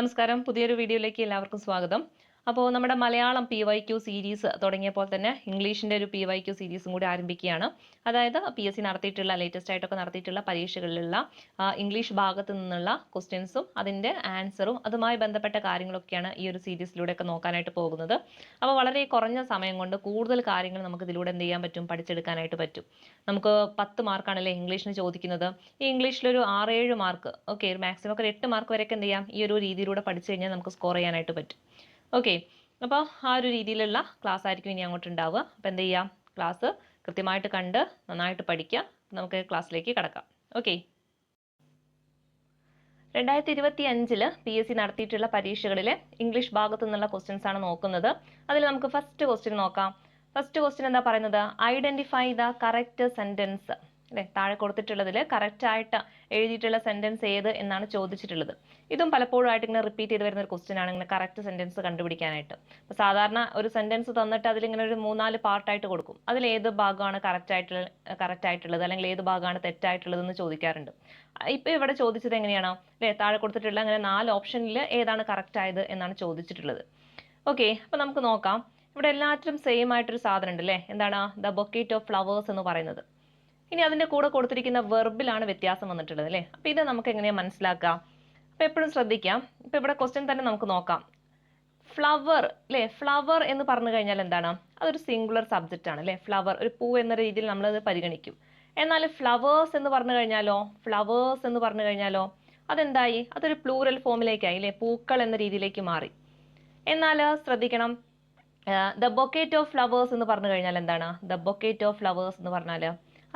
നമസ്കാരം. പുതിയൊരു വീഡിയോയിലേക്ക് എല്ലാവർക്കും സ്വാഗതം. അപ്പോൾ നമ്മുടെ മലയാളം PYQ സീരീസ് തുടങ്ങിയപ്പോൾ തന്നെ ഇംഗ്ലീഷിന്റെ ഒരു PYQ സീരീസും കൂടി ആരംഭിക്കുകയാണ്. അതായത് PSC നടത്തിയിട്ടുള്ള ലേറ്റസ്റ്റ് ആയിട്ടൊക്കെ നടത്തിയിട്ടുള്ള പരീക്ഷകളിലുള്ള ഇംഗ്ലീഷ് ഭാഗത്തു നിന്നുള്ള ക്വസ്റ്റ്യൻസും അതിന്റെ ആൻസറും അതുമായി ബന്ധപ്പെട്ട കാര്യങ്ങളൊക്കെയാണ് ഈ ഒരു സീരീസിലൂടെയൊക്കെ നോക്കാനായിട്ട് പോകുന്നത്. അപ്പോൾ വളരെ കുറഞ്ഞ സമയം കൊണ്ട് കൂടുതൽ കാര്യങ്ങൾ നമുക്ക് ഇതിലൂടെ എന്ത് ചെയ്യാൻ പറ്റും, പഠിച്ചെടുക്കാനായിട്ട് പറ്റും. നമുക്ക് 10 മാർക്കാണല്ലേ ഇംഗ്ലീഷിന് ചോദിക്കുന്നത്. ഈ ഇംഗ്ലീഷിലൊരു 6-7 മാർക്ക്, ഓക്കെ, മാക്സിമം ഒക്കെ 8 മാർക്ക് വരെയൊക്കെ എന്ത് ചെയ്യാം, ഈ ഒരു രീതിയിലൂടെ പഠിച്ചു കഴിഞ്ഞാൽ നമുക്ക് സ്കോർ ചെയ്യാനായിട്ട് പറ്റും. ഓക്കെ, അപ്പോൾ ആ ഒരു രീതിയിലുള്ള ക്ലാസ് ആയിരിക്കും ഇനി അങ്ങോട്ട് ഉണ്ടാവുക. അപ്പോൾ എന്ത് ചെയ്യാം, ക്ലാസ് കൃത്യമായിട്ട് കണ്ട് നന്നായിട്ട് പഠിക്കുക. നമുക്ക് ക്ലാസ്സിലേക്ക് കടക്കാം. ഓക്കെ, 2025 PSC നടത്തിയിട്ടുള്ള പരീക്ഷകളിലെ ഇംഗ്ലീഷ് ഭാഗത്തു നിന്നുള്ള ക്വസ്റ്റ്യൻസ് ആണ് നോക്കുന്നത്. അതിൽ നമുക്ക് ഫസ്റ്റ് ക്വസ്റ്റ്യൻ നോക്കാം. ഫസ്റ്റ് ക്വസ്റ്റ്യൻ എന്താ പറയുന്നത്, ഐഡന്റിഫൈ ദ കറക്റ്റ് സെന്റൻസ്. അല്ലെ, താഴെ കൊടുത്തിട്ടുള്ളതിൽ കറക്റ്റ് ആയിട്ട് എഴുതിയിട്ടുള്ള സെന്റൻസ് ഏത് എന്നാണ് ചോദിച്ചിട്ടുള്ളത്. ഇതും പലപ്പോഴും ആയിട്ട് ഇങ്ങനെ റിപ്പീറ്റ് ചെയ്ത് വരുന്ന ഒരു ക്വസ്റ്റ്യൻ ആണ്, ഇങ്ങനെ കറക്റ്റ് സെന്റൻസ് കണ്ടുപിടിക്കാനായിട്ട്. അപ്പോൾ സാധാരണ ഒരു സെന്റൻസ് തന്നിട്ട് അതിലിങ്ങനെ ഒരു 3-4 പാർട്ടായിട്ട് കൊടുക്കും. അതിൽ ഏത് ഭാഗമാണ് കറക്റ്റ് ആയിട്ടുള്ളത് അല്ലെങ്കിൽ ഏത് ഭാഗമാണ് തെറ്റായിട്ടുള്ളത് എന്ന് ചോദിക്കാറുണ്ട്. ഇപ്പൊ ഇവിടെ ചോദിച്ചത് എങ്ങനെയാണോ, അല്ലെ, താഴെ കൊടുത്തിട്ടുള്ള അങ്ങനെ 4 ഓപ്ഷനിൽ ഏതാണ് കറക്റ്റ് ആയത് എന്നാണ് ചോദിച്ചിട്ടുള്ളത്. ഓക്കെ, അപ്പൊ നമുക്ക് നോക്കാം. ഇവിടെ എല്ലാറ്റിലും സെയിം ആയിട്ടൊരു സാധനം ഉണ്ട്, അല്ലേ, എന്താണ്, ദ ബൊക്കറ്റ് ഓഫ് ഫ്ലവേഴ്സ് എന്ന് പറയുന്നത്. ഇനി അതിന്റെ കൂടെ കൊടുത്തിരിക്കുന്ന വെർബിലാണ് വ്യത്യാസം വന്നിട്ടുള്ളത്, അല്ലേ. അപ്പൊ ഇത് നമുക്ക് എങ്ങനെയാ മനസ്സിലാക്കാം. അപ്പൊ എപ്പോഴും ശ്രദ്ധിക്കാം. ഇപ്പൊ ഇവിടെ ക്വസ്റ്റ്യൻ തന്നെ നമുക്ക് നോക്കാം. ഫ്ലവർ, അല്ലെ, ഫ്ലവർ എന്ന് പറഞ്ഞു കഴിഞ്ഞാൽ എന്താണ്, അതൊരു സിംഗുലർ സബ്ജക്റ്റ് ആണ്, അല്ലെ. ഫ്ലവർ ഒരു പൂ എന്ന രീതിയിൽ നമ്മൾ അത് പരിഗണിക്കും. എന്നാൽ ഫ്ലവേഴ്സ് എന്ന് പറഞ്ഞു കഴിഞ്ഞാലോ അതെന്തായി, അതൊരു പ്ലൂറൽ ഫോമിലേക്കായി, അല്ലെ, പൂക്കൾ എന്ന രീതിയിലേക്ക് മാറി. എന്നാൽ ശ്രദ്ധിക്കണം, ദ ബൊക്കേറ്റ് ഓഫ് ഫ്ലവേഴ്സ് എന്ന് പറഞ്ഞു കഴിഞ്ഞാൽ എന്താണ്, ദ ബൊക്കേറ്റ് ഓഫ് ഫ്ലവേഴ്സ് എന്ന് പറഞ്ഞാൽ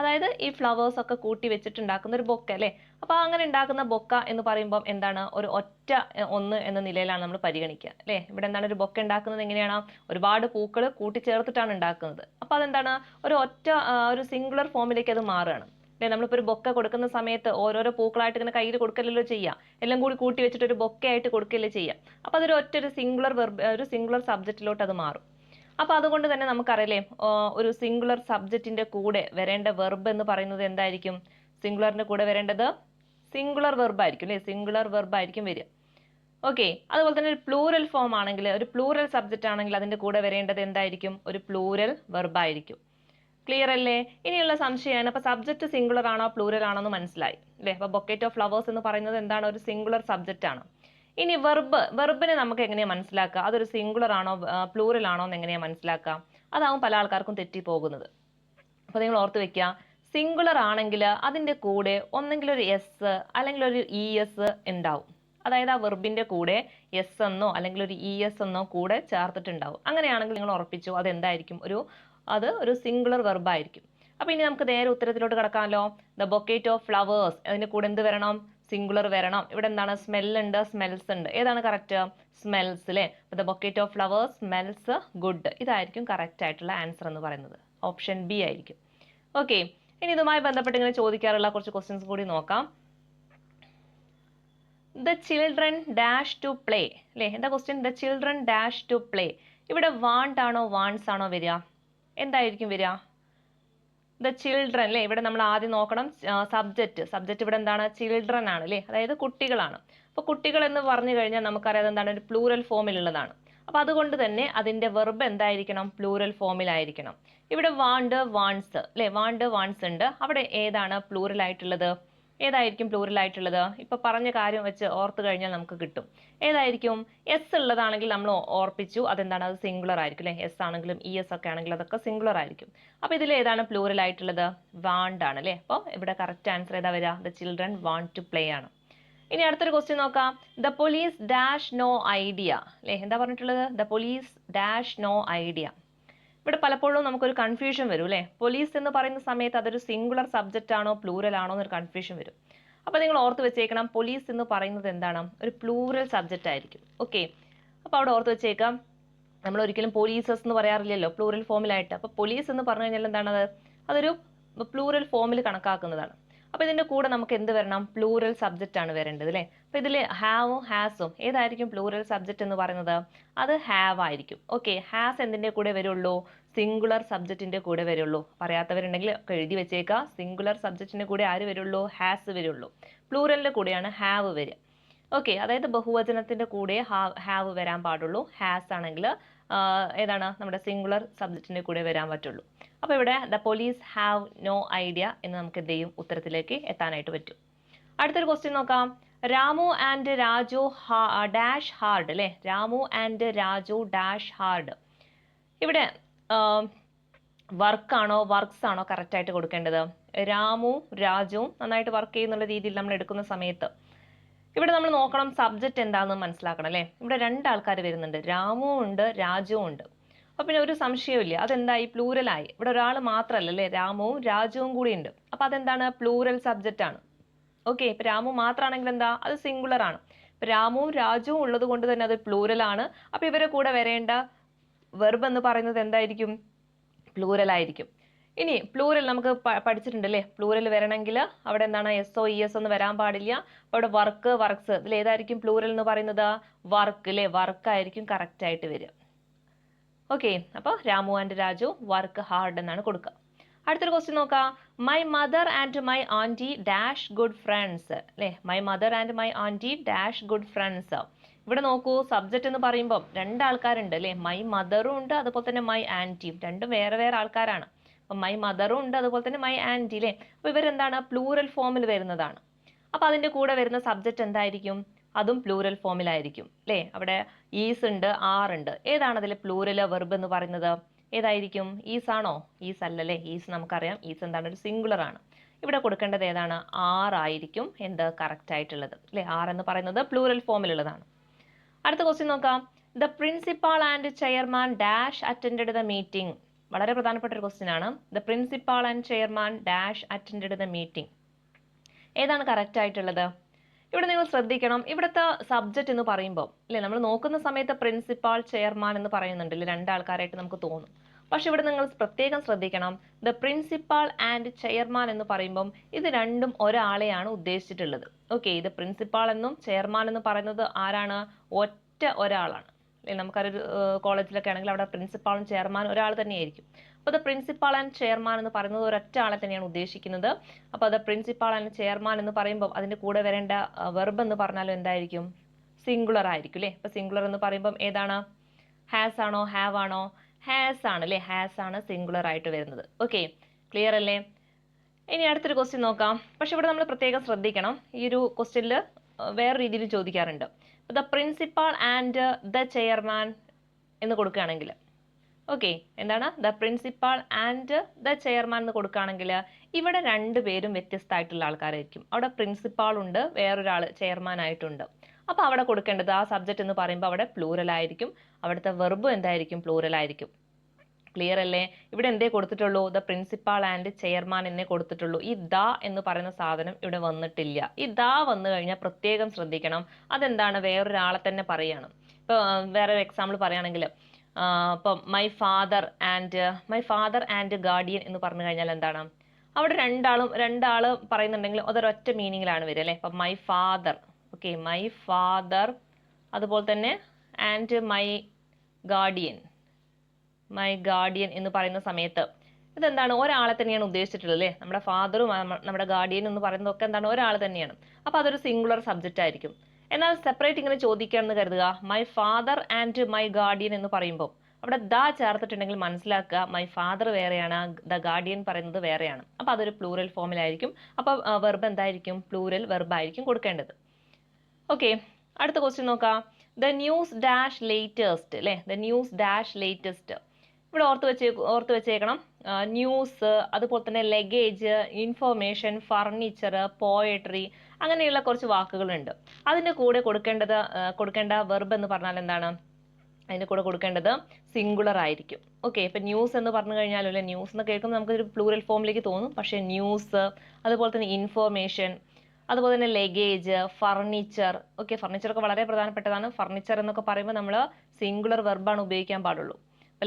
അതായത് ഈ ഫ്ലവേഴ്സ് ഒക്കെ കൂട്ടി വെച്ചിട്ടുണ്ടാക്കുന്ന ഒരു ബൊക്ക, അല്ലെ. അപ്പൊ അങ്ങനെ ഉണ്ടാക്കുന്ന ബൊക്ക എന്ന് പറയുമ്പോൾ എന്താണ്, ഒരു ഒറ്റ ഒന്ന് എന്ന നിലയിലാണ് നമ്മൾ പരിഗണിക്കുക, അല്ലെ. ഇവിടെ എന്താണ്, ഒരു ബൊക്ക ഉണ്ടാക്കുന്നത് എങ്ങനെയാണ്, ഒരുപാട് പൂക്കൾ കൂട്ടിച്ചേർത്തിട്ടാണ് ഉണ്ടാക്കുന്നത്. അപ്പൊ അതെന്താണ്, ഒരു ഒറ്റ ഒരു സിംഗുലർ ഫോമിലേക്ക് അത് മാറുകയാണ്, അല്ലെ. നമ്മളിപ്പോൾ ഒരു ബൊക്ക കൊടുക്കുന്ന സമയത്ത് ഓരോരോ പൂക്കളായിട്ട് ഇങ്ങനെ കയ്യിൽ കൊടുക്കലല്ലോ ചെയ്യാം, എല്ലാം കൂടി കൂട്ടി വെച്ചിട്ട് ഒരു ബൊക്ക ആയിട്ട് കൊടുക്കല്ലേ ചെയ്യാം. അപ്പൊ അതൊരു ഒറ്റ ഒരു സിംഗുലർ സബ്ജക്റ്റിലോട്ട് അത് മാറും. അപ്പൊ അതുകൊണ്ട് തന്നെ നമുക്കറിയില്ലേ, ഒരു സിംഗുലർ സബ്ജക്റ്റിന്റെ കൂടെ വരേണ്ട വെർബ് എന്ന് പറയുന്നത് എന്തായിരിക്കും, സിംഗുലറിന്റെ കൂടെ വരേണ്ടത് സിംഗുലർ വെർബ് ആയിരിക്കും, അല്ലെ. സിംഗുലർ വെർബ് ആയിരിക്കും വരിക. ഓക്കെ, അതുപോലെ തന്നെ ഒരു പ്ലൂറൽ ഫോം ആണെങ്കിൽ, ഒരു പ്ലൂറൽ സബ്ജക്റ്റ് ആണെങ്കിൽ അതിന്റെ കൂടെ വരേണ്ടത് എന്തായിരിക്കും, ഒരു പ്ലൂറൽ വെർബ് ആയിരിക്കും. ക്ലിയർ അല്ലേ. ഇനിയുള്ള സംശയമാണ്, അപ്പൊ സബ്ജക്റ്റ് സിംഗുലർ ആണോ പ്ലൂറൽ ആണോ എന്ന് മനസ്സിലായി, അല്ലെ. അപ്പൊ ബൊക്കറ്റ് ഓഫ് ഫ്ലവേഴ്സ് എന്ന് പറയുന്നത് എന്താണ്, ഒരു സിംഗുലർ സബ്ജക്റ്റ് ആണ്. ഇനി വെർബിനെ നമുക്ക് എങ്ങനെയാ മനസ്സിലാക്കുക, അതൊരു സിംഗുലർ ആണോ പ്ലൂറൽ ആണോ എന്ന് എങ്ങനെയാ മനസ്സിലാക്കുക. അതാവും പല ആൾക്കാർക്കും തെറ്റിപ്പോകുന്നത്. അപ്പൊ നിങ്ങൾ ഓർത്ത് വെക്കുക, സിംഗുലർ ആണെങ്കിൽ അതിന്റെ കൂടെ ഒന്നെങ്കിൽ ഒരു എസ് അല്ലെങ്കിൽ ഒരു ES ഉണ്ടാവും. അതായത് ആ വെർബിന്റെ കൂടെ എസ് എന്നോ അല്ലെങ്കിൽ ഒരു ES എന്നോ കൂടെ ചേർത്തിട്ടുണ്ടാവും. അങ്ങനെയാണെങ്കിൽ നിങ്ങൾ ഉറപ്പിച്ചു അത് എന്തായിരിക്കും, അത് ഒരു സിംഗുലർ വെർബ് ആയിരിക്കും. അപ്പൊ ഇനി നമുക്ക് നേരെ ഉത്തരത്തിലോട്ട് കിടക്കാമല്ലോ. ദ ബൊക്കേറ്റ് ഓഫ് ഫ്ലവേഴ്സ്, അതിന്റെ കൂടെ എന്ത് വരണം, സിംഗുലർ വരണം. ഇവിടെ എന്താണ്, സ്മെൽ ഉണ്ട്, സ്മെൽസ് ഉണ്ട്. ഏതാണ് കറക്റ്റ്, സ്മെൽസ്, അല്ലെ. The bouquet of flowers smells good. ഇതായിരിക്കും കറക്റ്റ് ആയിട്ടുള്ള ആൻസർ എന്ന് പറയുന്നത്. ഓപ്ഷൻ ബി ആയിരിക്കും. ഓക്കെ, ഇനി ഇതുമായി ബന്ധപ്പെട്ട് ഇങ്ങനെ ചോദിക്കാറുള്ള കുറച്ച് ക്വസ്റ്റ്യൻസ് കൂടി നോക്കാം. The children dash to play, അല്ലെ. എന്താ question, the children dash to play. ഇവിടെ വാണ്ട് ആണോ വാണ്ട്സ് ആണോ വരിക, എന്തായിരിക്കും വരിക, ദ ചിൽഡ്രൻ, അല്ലെ. ഇവിടെ നമ്മൾ ആദ്യം നോക്കണം സബ്ജക്റ്റ് ഇവിടെ എന്താണ്, ചിൽഡ്രൻ ആണ്, അല്ലെ. അതായത് കുട്ടികളാണ്. അപ്പൊ കുട്ടികൾ എന്ന് പറഞ്ഞു കഴിഞ്ഞാൽ നമുക്കറിയാം എന്താണ്, ഒരു പ്ലൂറൽ ഫോമിലുള്ളതാണ്. അപ്പൊ അതുകൊണ്ട് തന്നെ അതിന്റെ വെർബ് എന്തായിരിക്കണം, പ്ലൂറൽ ഫോമിലായിരിക്കണം. ഇവിടെ വാണ്ട് വാണ്ട്സ്, അല്ലെ, വാണ്ട് വാണ്ട്സ് ഉണ്ട്. അവിടെ ഏതാണ് പ്ലൂറൽ ആയിട്ടുള്ളത്, ഏതായിരിക്കും പ്ലൂറൽ ആയിട്ടുള്ളത്, ഇപ്പൊ പറഞ്ഞ കാര്യം വെച്ച് ഓർത്ത് കഴിഞ്ഞാൽ നമുക്ക് കിട്ടും. ഏതായിരിക്കും, എസ് ഉള്ളതാണെങ്കിൽ നമ്മൾ ഓർപ്പിച്ചു അതെന്താണ്, അത് സിംഗുലർ ആയിരിക്കും, അല്ലെ. എസ് ആണെങ്കിലും ES ഒക്കെ ആണെങ്കിലും അതൊക്കെ സിംഗുലർ ആയിരിക്കും. അപ്പൊ ഇതിൽ ഏതാണ് പ്ലൂറൽ ആയിട്ടുള്ളത്, വാണ്ട് ആണ്, അല്ലെ. അപ്പോൾ ഇവിടെ കറക്റ്റ് ആൻസർ ഏതാ വരിക, the children want to play ആണ്. ഇനി അടുത്തൊരു ക്വസ്റ്റ്യൻ നോക്കാം. The police dash no idea, അല്ലെ. എന്താ പറഞ്ഞിട്ടുള്ളത്, the police dash no idea. ഇവിടെ പലപ്പോഴും നമുക്കൊരു കൺഫ്യൂഷൻ വരും, അല്ലെ. പോലീസ് എന്ന് പറയുന്ന സമയത്ത് അതൊരു സിംഗുലർ സബ്ജക്റ്റ് ആണോ പ്ലൂറൽ ആണോ എന്നൊരു കൺഫ്യൂഷൻ വരും. അപ്പൊ നിങ്ങൾ ഓർത്ത് വെച്ചേക്കണം, പോലീസ് എന്ന് പറയുന്നത് എന്താണ്, ഒരു പ്ലൂറൽ സബ്ജക്റ്റ് ആയിരിക്കും. ഓക്കെ, അപ്പൊ അവിടെ ഓർത്ത് വെച്ചേക്കാം, നമ്മൾ ഒരിക്കലും പോലീസസ് എന്ന് പറയാറില്ലല്ലോ പ്ലൂറൽ ഫോമിലായിട്ട്. അപ്പൊ പോലീസ് എന്ന് പറഞ്ഞു കഴിഞ്ഞാൽ എന്താണ്, അതൊരു പ്ലൂറൽ ഫോമിൽ കണക്കാക്കുന്നതാണ്. അപ്പൊ ഇതിന്റെ കൂടെ നമുക്ക് എന്ത് വരണം, പ്ലൂറൽ സബ്ജക്റ്റ് ആണ് വരേണ്ടത്, അല്ലെ. അപ്പൊ ഇതിൽ ഹാവും ഹാസും ഏതായിരിക്കും പ്ലൂറൽ സബ്ജക്റ്റ് എന്ന് പറയുന്നത്, അത് ഹാവ് ആയിരിക്കും. ഓക്കെ, ഹാസ് എന്തിന്റെ കൂടെ വരുള്ളൂ, സിംഗുലർ സബ്ജക്റ്റിന്റെ കൂടെ വരുള്ളൂ. പറയാത്തവരുണ്ടെങ്കിൽ എഴുതി വെച്ചേക്കുക, സിംഗുലർ സബ്ജക്റ്റിന്റെ കൂടെ ആര് വരുള്ളൂ, ഹാസ് വരുള്ളൂ. പ്ലൂറലിന്റെ കൂടെയാണ് ഹാവ് വരിക. ഓക്കെ, അതായത് ബഹുവചനത്തിന്റെ കൂടെ ഹാവ് വരാൻ പാടുള്ളൂ. ഹാസ് ആണെങ്കിൽ ഏതാണ് നമ്മുടെ സിംഗുലർ സബ്ജക്റ്റിന്റെ കൂടെ വരാൻ പറ്റുള്ളൂ. അപ്പോൾ ഇവിടെ the police have no idea എന്ന് നമുക്ക് എന്ത് ചെയ്യും, ഉത്തരത്തിലേക്ക് എത്താനായിട്ട് പറ്റും. അടുത്തൊരു ക്വസ്റ്റ്യൻ നോക്കാം. Ramu and Raju dash hard അല്ലെ, Ramu and Raju dash hard. ഇവിടെ വർക്കാണോ വർക്ക്സ് ആണോ കറക്റ്റ് ആയിട്ട് കൊടുക്കേണ്ടത്? രാമു രാജുവും നന്നായിട്ട് വർക്ക് ചെയ്യുന്നുള്ള രീതിയിൽ നമ്മൾ എടുക്കുന്ന സമയത്ത് ഇവിടെ നമ്മൾ നോക്കണം സബ്ജക്റ്റ് എന്താണെന്ന് മനസ്സിലാക്കണം അല്ലേ. ഇവിടെ രണ്ടാൾക്കാർ വരുന്നുണ്ട്, രാമു ഉണ്ട് രാജുവും ഉണ്ട്. അപ്പൊ പിന്നെ ഒരു സംശയമില്ല, അതെന്തായി, പ്ലൂരലായി. ഇവിടെ ഒരാൾ മാത്രമല്ല അല്ലേ, രാമുവും രാജുവും കൂടി ഉണ്ട്. അപ്പൊ അതെന്താണ്, പ്ലൂരൽ സബ്ജക്റ്റ് ആണ്. ഓക്കെ, ഇപ്പൊ രാമു മാത്രമാണെങ്കിൽ എന്താ, അത് സിംഗുലർ ആണ്. ഇപ്പൊ രാമുവും രാജുവും ഉള്ളത് കൊണ്ട് തന്നെ അത് പ്ലൂരൽ ആണ്. അപ്പൊ ഇവരെ കൂടെ വരേണ്ട വെർബ് എന്ന് പറയുന്നത് എന്തായിരിക്കും, പ്ലൂരൽ ആയിരിക്കും. ഇനി പ്ലൂരൽ നമുക്ക് പഠിച്ചിട്ടുണ്ട് അല്ലേ, പ്ലൂരൽ വരണമെങ്കിൽ അവിടെ എന്താണ്, എസ്ഒ ഇ എസ് ഒന്നും വരാൻ പാടില്ല. അപ്പൊ അവിടെ വർക്ക് വർക്ക്സ്, ഇതിൽ ഏതായിരിക്കും പ്ലൂരൽ എന്ന് പറയുന്നത്, വർക്ക് അല്ലേ, വർക്ക് ആയിരിക്കും കറക്റ്റ് ആയിട്ട് വരിക. ഓക്കെ, അപ്പോൾ Ramu and Raju work hard എന്നാണ് കൊടുക്കുക. അടുത്തൊരു ക്വസ്റ്റ്യൻ നോക്കാം. My mother and my aunty dash good friends അല്ലേ, my mother and my aunty dash good friends. ഇവിടെ നോക്കൂ, സബ്ജക്റ്റ് എന്ന് പറയുമ്പോൾ രണ്ടാൾക്കാരുണ്ട് അല്ലേ, മൈ മദറും ഉണ്ട് അതുപോലെ തന്നെ മൈ ആന്റിയും, രണ്ടും വേറെ വേറെ ആൾക്കാരാണ്. അപ്പൊ മൈ മദറും ഉണ്ട് അതുപോലെ തന്നെ മൈ ആന്റി അല്ലേ. അപ്പൊ ഇവരെന്താണ്, പ്ലൂറൽ ഫോമിൽ വരുന്നതാണ്. അപ്പൊ അതിന്റെ കൂടെ വരുന്ന സബ്ജക്റ്റ് എന്തായിരിക്കും, അതും പ്ലൂറൽ ഫോമിലായിരിക്കും അല്ലേ. അവിടെ ഈസ് ഉണ്ട്, ആർ ഉണ്ട്. ഏതാണ് അതിലെ പ്ലൂറൽ വെർബ് എന്ന് പറയുന്നത്, ഏതായിരിക്കും, ഈസ് ആണോ? ഈസ് അല്ലല്ലേ, ഈസ് നമുക്കറിയാം, ഈസ് എന്താണ്, ഒരു സിംഗുലർ ആണ്. ഇവിടെ കൊടുക്കേണ്ടത് ഏതാണ്, ആർ ആയിരിക്കും എന്ത് കറക്റ്റ് ആയിട്ടുള്ളത് അല്ലേ. ആർ എന്ന് പറയുന്നത് പ്ലൂറൽ ഫോമിലുള്ളതാണ്. അടുത്ത ക്വസ്റ്റ്യൻ നോക്കാം. The principal and chairman dash attended the meeting. വളരെ പ്രധാനപ്പെട്ട ഒരു ക്വസ്റ്റ്യൻ ആണ്. The principal and chairman dash attended the meeting. ഏതാണ് കറക്റ്റ് ആയിട്ടുള്ളത്? ഇവിടെ നിങ്ങൾ ശ്രദ്ധിക്കണം, ഇവിടുത്തെ സബ്ജക്റ്റ് എന്ന് പറയുമ്പോൾ അല്ലെ, നമ്മൾ നോക്കുന്ന സമയത്ത് പ്രിൻസിപ്പാൾ ചെയർമാൻ എന്ന് പറയുന്നുണ്ട് അല്ലെ, രണ്ടാൾക്കാരായിട്ട് നമുക്ക് തോന്നും. പക്ഷെ ഇവിടെ നിങ്ങൾ പ്രത്യേകം ശ്രദ്ധിക്കണം, ദ പ്രിൻസിപ്പാൾ ആൻഡ് ചെയർമാൻ എന്ന് പറയുമ്പം ഇത് രണ്ടും ഒരാളെയാണ് ഉദ്ദേശിച്ചിട്ടുള്ളത്. ഓക്കെ, ഇത് പ്രിൻസിപ്പാൾ എന്നും ചെയർമാൻ എന്ന് പറയുന്നത് ആരാണ്, ഒറ്റ ഒരാളാണ് അല്ലെ. നമുക്കൊരു കോളേജിലൊക്കെ ആണെങ്കിൽ അവിടെ പ്രിൻസിപ്പാളും ചെയർമാനും ഒരാൾ തന്നെയായിരിക്കും. അപ്പോൾ ദ പ്രിൻസിപ്പാൾ ആൻഡ് ചെയർമാൻ എന്ന് പറയുന്നത് ഒരൊറ്റ ആളെ തന്നെയാണ് ഉദ്ദേശിക്കുന്നത്. അപ്പോൾ ദ പ്രിൻസിപ്പാൾ ആൻഡ് ചെയർമാൻ എന്ന് പറയുമ്പോൾ അതിന്റെ കൂടെ വരേണ്ട വെർബ് എന്ന് പറഞ്ഞാലും എന്തായിരിക്കും, സിംഗുലർ ആയിരിക്കും അല്ലേ. അപ്പൊ സിംഗുലർ എന്ന് പറയുമ്പോൾ ഏതാണ്, ഹാസ് ആണോ ഹാവ് ആണോ, ഹാസ് ആണ് അല്ലേ, ഹാസ് ആണ് സിംഗുലർ ആയിട്ട് വരുന്നത്. ഓക്കെ, ക്ലിയർ അല്ലേ? ഇനി അടുത്തൊരു ക്വസ്റ്റ്യൻ നോക്കാം. പക്ഷെ ഇവിടെ നമ്മൾ പ്രത്യേകം ശ്രദ്ധിക്കണം, ഈ ഒരു ക്വസ്റ്റ്യനിൽ വേറെ രീതിയിൽ ചോദിക്കാറുണ്ട്. The principal and the chairman എന്ന് കൊടുക്കുകയാണെങ്കിൽ, ഓക്കെ, എന്താണ്, the principal and the chairman എന്ന് കൊടുക്കുകയാണെങ്കിൽ ഇവിടെ രണ്ടുപേരും വ്യത്യസ്തമായിട്ടുള്ള ആൾക്കാരായിരിക്കും. അവിടെ പ്രിൻസിപ്പാൾ ഉണ്ട്, വേറൊരാൾ ചെയർമാൻ ആയിട്ടുണ്ട്. അപ്പൊ അവിടെ കൊടുക്കേണ്ടത് ആ സബ്ജക്റ്റ് എന്ന് പറയുമ്പോൾ അവിടെ പ്ലൂറൽ ആയിരിക്കും, അവിടുത്തെ വെർബും എന്തായിരിക്കും, പ്ലൂറൽ ആയിരിക്കും. ക്ലിയർ അല്ലേ? ഇവിടെ എന്തേ കൊടുത്തിട്ടുള്ളൂ, ദ പ്രിൻസിപ്പാൾ ആൻഡ് ചെയർമാൻ എന്നേ കൊടുത്തിട്ടുള്ളൂ. ഈ ദ എന്ന് പറയുന്ന സാധനം ഇവിടെ വന്നിട്ടില്ല. ഈ ദ വന്നു കഴിഞ്ഞാൽ പ്രത്യേകം ശ്രദ്ധിക്കണം, അതെന്താണ്, വേറൊരാളെ തന്നെ പറയാണ്. ഇപ്പൊ വേറെ എക്സാമ്പിൾ പറയുകയാണെങ്കിൽ ഇപ്പം മൈ ഫാദർ ആൻഡ് ഗാർഡിയൻ എന്ന് പറഞ്ഞു കഴിഞ്ഞാൽ എന്താണ്, അവിടെ രണ്ടാള് പറയുന്നുണ്ടെങ്കിൽ അതൊരൊറ്റ മീനിങ്ങിലാണ് വരിക അല്ലെ. അപ്പം my father, okay, my father, അതുപോലെ തന്നെ ആൻഡ് മൈ ഗാർഡിയൻ എന്ന് പറയുന്ന സമയത്ത് ഇതെന്താണ്, ഒരാളെ തന്നെയാണ് ഉദ്ദേശിച്ചിട്ടുള്ളത് അല്ലേ. നമ്മുടെ ഫാദറും നമ്മുടെ ഗാർഡിയൻ എന്ന് പറയുന്നതൊക്കെ എന്താണ്, ഒരാൾ തന്നെയാണ്. അപ്പൊ അതൊരു സിംഗുലർ സബ്ജക്റ്റ് ആയിരിക്കും. എന്നാൽ സെപ്പറേറ്റ് ഇങ്ങനെ ചോദിക്കുകയാണെന്ന് കരുതുക, my father and my guardian എന്ന് പറയുമ്പോൾ അവിടെ ദ ചേർത്തിട്ടുണ്ടെങ്കിൽ മനസ്സിലാക്കുക മൈ ഫാദർ വേറെയാണ്, ദ ഗാർഡിയൻ പറയുന്നത് വേറെയാണ്. അപ്പൊ അതൊരു പ്ലൂറൽ ഫോമിലായിരിക്കും. അപ്പൊ വെർബ് എന്തായിരിക്കും, പ്ലൂറൽ വെർബ് ആയിരിക്കും കൊടുക്കേണ്ടത്. ഓക്കെ, അടുത്ത ക്വസ്റ്റ്യൻ നോക്കാം. ദ ന്യൂസ് ഡാഷ് ലേറ്റസ്റ്റ് അല്ലെ, ദ ന്യൂസ് ഡാഷ് ലേറ്റസ്റ്റ്. ഇവിടെ ഓർത്ത് വെച്ചേക്കണം, ന്യൂസ്, അതുപോലെ തന്നെ ലഗേജ്, ഇൻഫോർമേഷൻ, ഫർണിച്ചർ, പോയട്രി, അങ്ങനെയുള്ള കുറച്ച് വാക്കുകളുണ്ട്. അതിന്റെ കൂടെ കൊടുക്കേണ്ട വെർബ് എന്ന് പറഞ്ഞാൽ എന്താണ്, അതിന്റെ കൂടെ കൊടുക്കേണ്ടത് സിംഗുലർ ആയിരിക്കും. ഓക്കെ, ഇപ്പൊ ന്യൂസ് എന്ന് പറഞ്ഞു കഴിഞ്ഞാലല്ലേ, ന്യൂസ് എന്ന് കേൾക്കുമ്പോൾ നമുക്കൊരു പ്ലൂറൽ ഫോമിലേക്ക് തോന്നും. പക്ഷെ ന്യൂസ്, അതുപോലെ തന്നെ ഇൻഫോർമേഷൻ, അതുപോലെ തന്നെ ലഗേജ്, ഫർണിച്ചർ. ഓക്കെ, ഫർണിച്ചർ ഒക്കെ വളരെ പ്രധാനപ്പെട്ടതാണ്. ഫർണിച്ചർ എന്നൊക്കെ പറയുമ്പോൾ നമ്മൾ സിംഗുലർ വെർബാണ് ഉപയോഗിക്കാൻ പാടുള്ളൂ.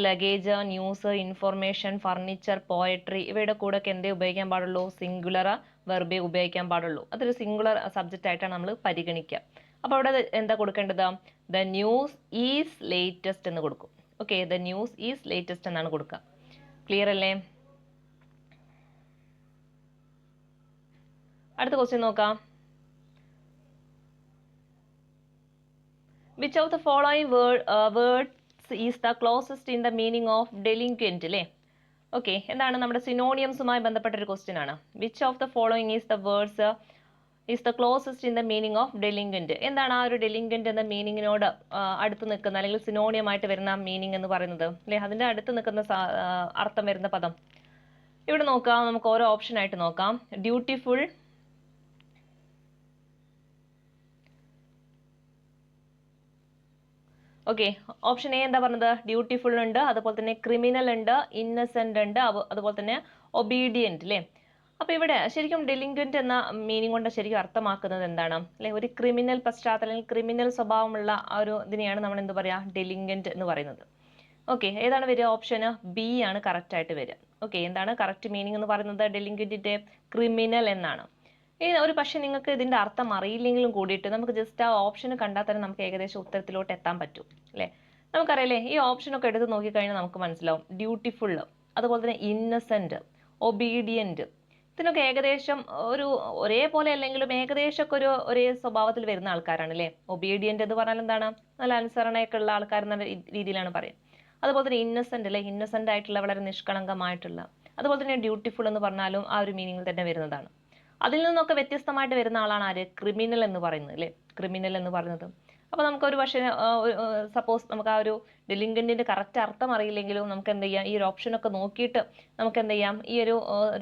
Luggage, news, information, furniture, poetry, ഇവയുടെ കൂടെ ഒക്കെ എന്തേ ഉപയോഗിക്കാൻ പാടുള്ളൂ, സിംഗുലർ വെർബേ ഉപയോഗിക്കാൻ പാടുള്ളൂ. അതൊരു സിംഗുലർ സബ്ജക്റ്റ് ആയിട്ടാണ് നമ്മൾ പരിഗണിക്കുക. അപ്പോൾ അവിടെ എന്താ കൊടുക്കേണ്ടത്, ദ ന്യൂസ് ഈസ് ലേറ്റസ്റ്റ് എന്ന് കൊടുക്കും. Okay, the news is latest എന്നാണ് കൊടുക്കുക. ക്ലിയർ അല്ലേ? അടുത്ത ക്വസ്റ്റ്യൻ നോക്കാം. Which of the following words is the closest in the meaning of delinquent അല്ലേ? ഓക്കെ, എന്താണ് നമ്മുടെ സിനോണിയംസുമായി ബന്ധപ്പെട്ട ഒരു ക്വസ്റ്റ്യൻ ആണ്. Which of the following is the words is the closest in the meaning of delinquent? എന്താണ് ആ ഒരു ഡെലിങ്ക്വന്റ് എന്ന മീനിങ്ങിനോട് അടുത്ത് നിൽക്കുന്ന അല്ലെങ്കിൽ സിനോണിയമായിട്ട് വരുന്ന മീനിങ് എന്ന് പറയുന്നത് അല്ലെ? അതിന്റെ അടുത്ത് നിൽക്കുന്ന അർത്ഥം വരുന്ന പദം ഇവിടെ നോക്കാം. നമുക്ക് ഓരോ ഓപ്ഷൻ ആയിട്ട് നോക്കാം. ഡ്യൂട്ടിഫുൾ, ഓക്കെ, ഓപ്ഷൻ എ എന്താ പറഞ്ഞത്? ഡ്യൂട്ടിഫുൾ ഉണ്ട്, അതുപോലെ തന്നെ ക്രിമിനൽ ഉണ്ട്, ഇന്നസെന്റ് ഉണ്ട്, അതുപോലെ തന്നെ ഒബീഡിയന്റ് അല്ലേ? അപ്പൊ ഇവിടെ ശരിക്കും ഡെലിങ്ക്വന്റ് എന്ന മീനിങ് കൊണ്ട് ശരിക്കും അർത്ഥമാക്കുന്നത് എന്താണ് അല്ലെ? ഒരു ക്രിമിനൽ പശ്ചാത്തലം അല്ലെങ്കിൽ ക്രിമിനൽ സ്വഭാവമുള്ള ആ ഒരു ഇതിനെയാണ് നമ്മൾ എന്ത് പറയാ? ഡെലിങ്ക്വന്റ് എന്ന് പറയുന്നത്. ഓക്കെ, ഏതാണ് വരിക? ഓപ്ഷൻ ബി ആണ് കറക്റ്റ് ആയിട്ട് വരിക. ഓക്കെ, എന്താണ് കറക്റ്റ് മീനിങ് എന്ന് പറയുന്നത്? ഡെലിങ്ക്വന്റിന്റെ ക്രിമിനൽ എന്നാണ്. ഒരു പക്ഷെ നിങ്ങൾക്ക് ഇതിന്റെ അർത്ഥം അറിയില്ലെങ്കിലും കൂടിയിട്ട് നമുക്ക് ജസ്റ്റ് ആ ഓപ്ഷൻ കണ്ടാൽ തന്നെ നമുക്ക് ഏകദേശം ഉത്തരത്തിലോട്ട് എത്താൻ പറ്റും അല്ലെ? നമുക്കറിയില്ലേ, ഈ ഓപ്ഷനൊക്കെ എടുത്ത് നോക്കിക്കഴിഞ്ഞാൽ നമുക്ക് മനസ്സിലാവും. ഡ്യൂട്ടിഫുൾ, അതുപോലെ തന്നെ ഇന്നസെന്റ്, ഒബീഡിയന്റ്, ഇതിനൊക്കെ ഏകദേശം ഒരേപോലെ അല്ലെങ്കിലും ഏകദേശം ഒക്കെ ഒരേ സ്വഭാവത്തിൽ വരുന്ന ആൾക്കാരാണ് അല്ലെ? ഒബീഡിയന്റ് എന്ന് പറഞ്ഞാൽ എന്താണ്? നല്ല അനുസരണയൊക്കെ ഉള്ള ആൾക്കാർ എന്ന രീതിയിലാണ് പറയുക. അതുപോലെ തന്നെ ഇന്നസെന്റ് അല്ലെ? ഇന്നസെന്റ് ആയിട്ടുള്ള, വളരെ നിഷ്കളങ്കമായിട്ടുള്ള. അതുപോലെ തന്നെ ഡ്യൂട്ടിഫുൾ എന്ന് പറഞ്ഞാലും ആ ഒരു മീനിങ്ങിൽ തന്നെ വരുന്നതാണ്. അതിൽ നിന്നൊക്കെ വ്യത്യസ്തമായിട്ട് വരുന്ന ആളാണ് ആര്? ക്രിമിനൽ എന്ന് പറയുന്നത് അല്ലെ? ക്രിമിനൽ എന്ന് പറയുന്നത്. അപ്പൊ നമുക്ക് ഒരു പക്ഷേ സപ്പോസ് നമുക്ക് ആ ഒരു ഡെലിങ്ക്വന്റിന്റെ കറക്റ്റ് അർത്ഥം അറിയില്ലെങ്കിലും നമുക്ക് എന്ത് ചെയ്യാം? ഈ ഒരു ഓപ്ഷൻ ഒക്കെ നോക്കിയിട്ട് നമുക്ക് എന്ത് ചെയ്യാം? ഈ ഒരു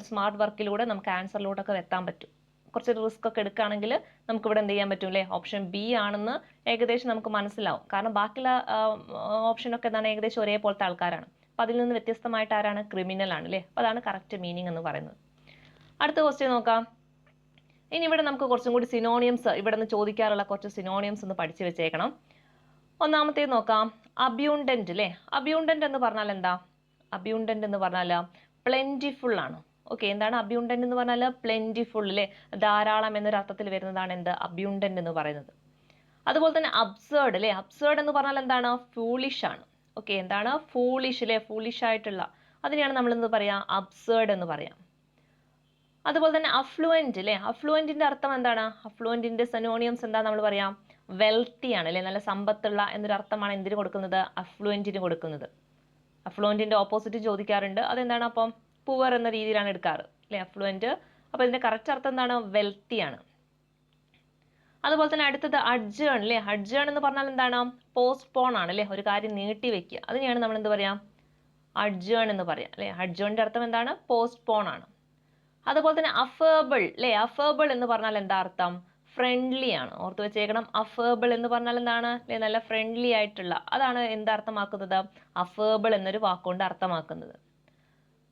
സ്മാർട്ട് വർക്കിലൂടെ നമുക്ക് ആൻസറിലോട്ടൊക്കെ എത്താൻ പറ്റും. കുറച്ച് റിസ്ക് ഒക്കെ എടുക്കുകയാണെങ്കിൽ നമുക്ക് ഇവിടെ എന്ത് ചെയ്യാൻ പറ്റും അല്ലേ? ഓപ്ഷൻ ബി ആണെന്ന് ഏകദേശം നമുക്ക് മനസ്സിലാവും. കാരണം ബാക്കിയുള്ള ഓപ്ഷനൊക്കെ എന്താണ്? ഏകദേശം ഒരേപോലത്തെ ആൾക്കാരാണ്. അപ്പൊ അതിൽ നിന്ന് വ്യത്യസ്തമായിട്ട് ആരാണ്? ക്രിമിനൽ ആണ് അല്ലേ? അപ്പൊ അതാണ് കറക്റ്റ് മീനിങ് എന്ന് പറയുന്നത്. അടുത്ത ക്വസ്റ്റ്യൻ നോക്കാം. ഇനി ഇവിടെ നമുക്ക് കുറച്ചും കൂടി സിനോണിയംസ് ഇവിടെ നിന്ന് ചോദിക്കാറുള്ള കുറച്ച് സിനോണിയംസ് ഒന്ന് പഠിച്ചു വെച്ചേക്കണം. ഒന്നാമത്തേത് നോക്കാം. അബ്യൂണ്ടന്റ് അല്ലേ? അബ്യൂണ്ടന്റ് എന്ന് പറഞ്ഞാൽ എന്താ? അബ്യൂണ്ടന്റ് എന്ന് പറഞ്ഞാൽ പ്ലെന്റിഫുൾ ആണ്. ഓക്കെ, എന്താണ് അബ്യൂണ്ടന്റ് എന്ന് പറഞ്ഞാൽ? പ്ലെന്റിഫുൾ അല്ലേ? ധാരാളം എന്നൊരു അർത്ഥത്തിൽ വരുന്നതാണ് എന്ത്? അബ്യൂണ്ടന്റ് എന്ന് പറയുന്നത്. അതുപോലെ തന്നെ അബ്സേർഡ് അല്ലേ? അബ്സേർഡ് എന്ന് പറഞ്ഞാൽ എന്താണ്? ഫൂളിഷ് ആണ്. ഓക്കെ, എന്താണ്? ഫൂളിഷ് അല്ലേ? ഫൂളിഷ് ആയിട്ടുള്ള അതിനെയാണ് നമ്മൾ എന്ത് പറയാ? അബ്സേർഡ് എന്ന് പറയാം. അതുപോലെ തന്നെ അഫ്ലുവന്റ് അല്ലേ? അഫ്ലുവന്റിന്റെ അർത്ഥം എന്താണ്? അഫ്ലുവന്റിന്റെ സിനോണിയംസ് എന്താ നമ്മൾ പറയാം? വെൽത്തി ആണ് അല്ലെ? നല്ല സമ്പത്തുള്ള എന്നൊരു അർത്ഥമാണ് എന്തിനു കൊടുക്കുന്നത്? അഫ്ലുവന്റിന് കൊടുക്കുന്നത്. അഫ്ലുവന്റിന്റെ ഓപ്പോസിറ്റ് ചോദിക്കാറുണ്ട്. അതെന്താണ്? അപ്പം പുവർ എന്ന രീതിയിലാണ് എടുക്കാറ് അല്ലെ? അഫ്ലുവന്റ്. അപ്പൊ ഇതിന്റെ കറക്റ്റ് അർത്ഥം എന്താണ്? വെൽത്തി ആണ്. അതുപോലെ തന്നെ അടുത്തത് അഡ്ജേൺ അല്ലെ? അഡ്ജേൺ എന്ന് പറഞ്ഞാൽ എന്താണ്? പോസ്റ്റ്പോൺ ആണ് അല്ലെ? ഒരു കാര്യം നീട്ടി വെക്കുക. അതിനെയാണ് നമ്മൾ എന്ത് പറയാം? അഡ്ജേൺ എന്ന് പറയാം അല്ലെ? അഡ്ജേണിന്റെ അർത്ഥം എന്താണ്? പോസ്റ്റ്പോൺ ആണ്. അതുപോലെ തന്നെ അഫേബിൾ അല്ലെ? അഫേബിൾ എന്ന് പറഞ്ഞാൽ എന്താ അർത്ഥം? ഫ്രണ്ട്ലി ആണ്. ഓർത്ത് വെച്ചേക്കണം. അഫേബിൾ എന്ന് പറഞ്ഞാൽ എന്താണ് അല്ലെ? നല്ല ഫ്രണ്ട്ലി ആയിട്ടുള്ള. അതാണ് എന്തർത്ഥമാക്കുന്നത്? അഫേബിൾ എന്നൊരു വാക്കുകൊണ്ട് അർത്ഥമാക്കുന്നത്.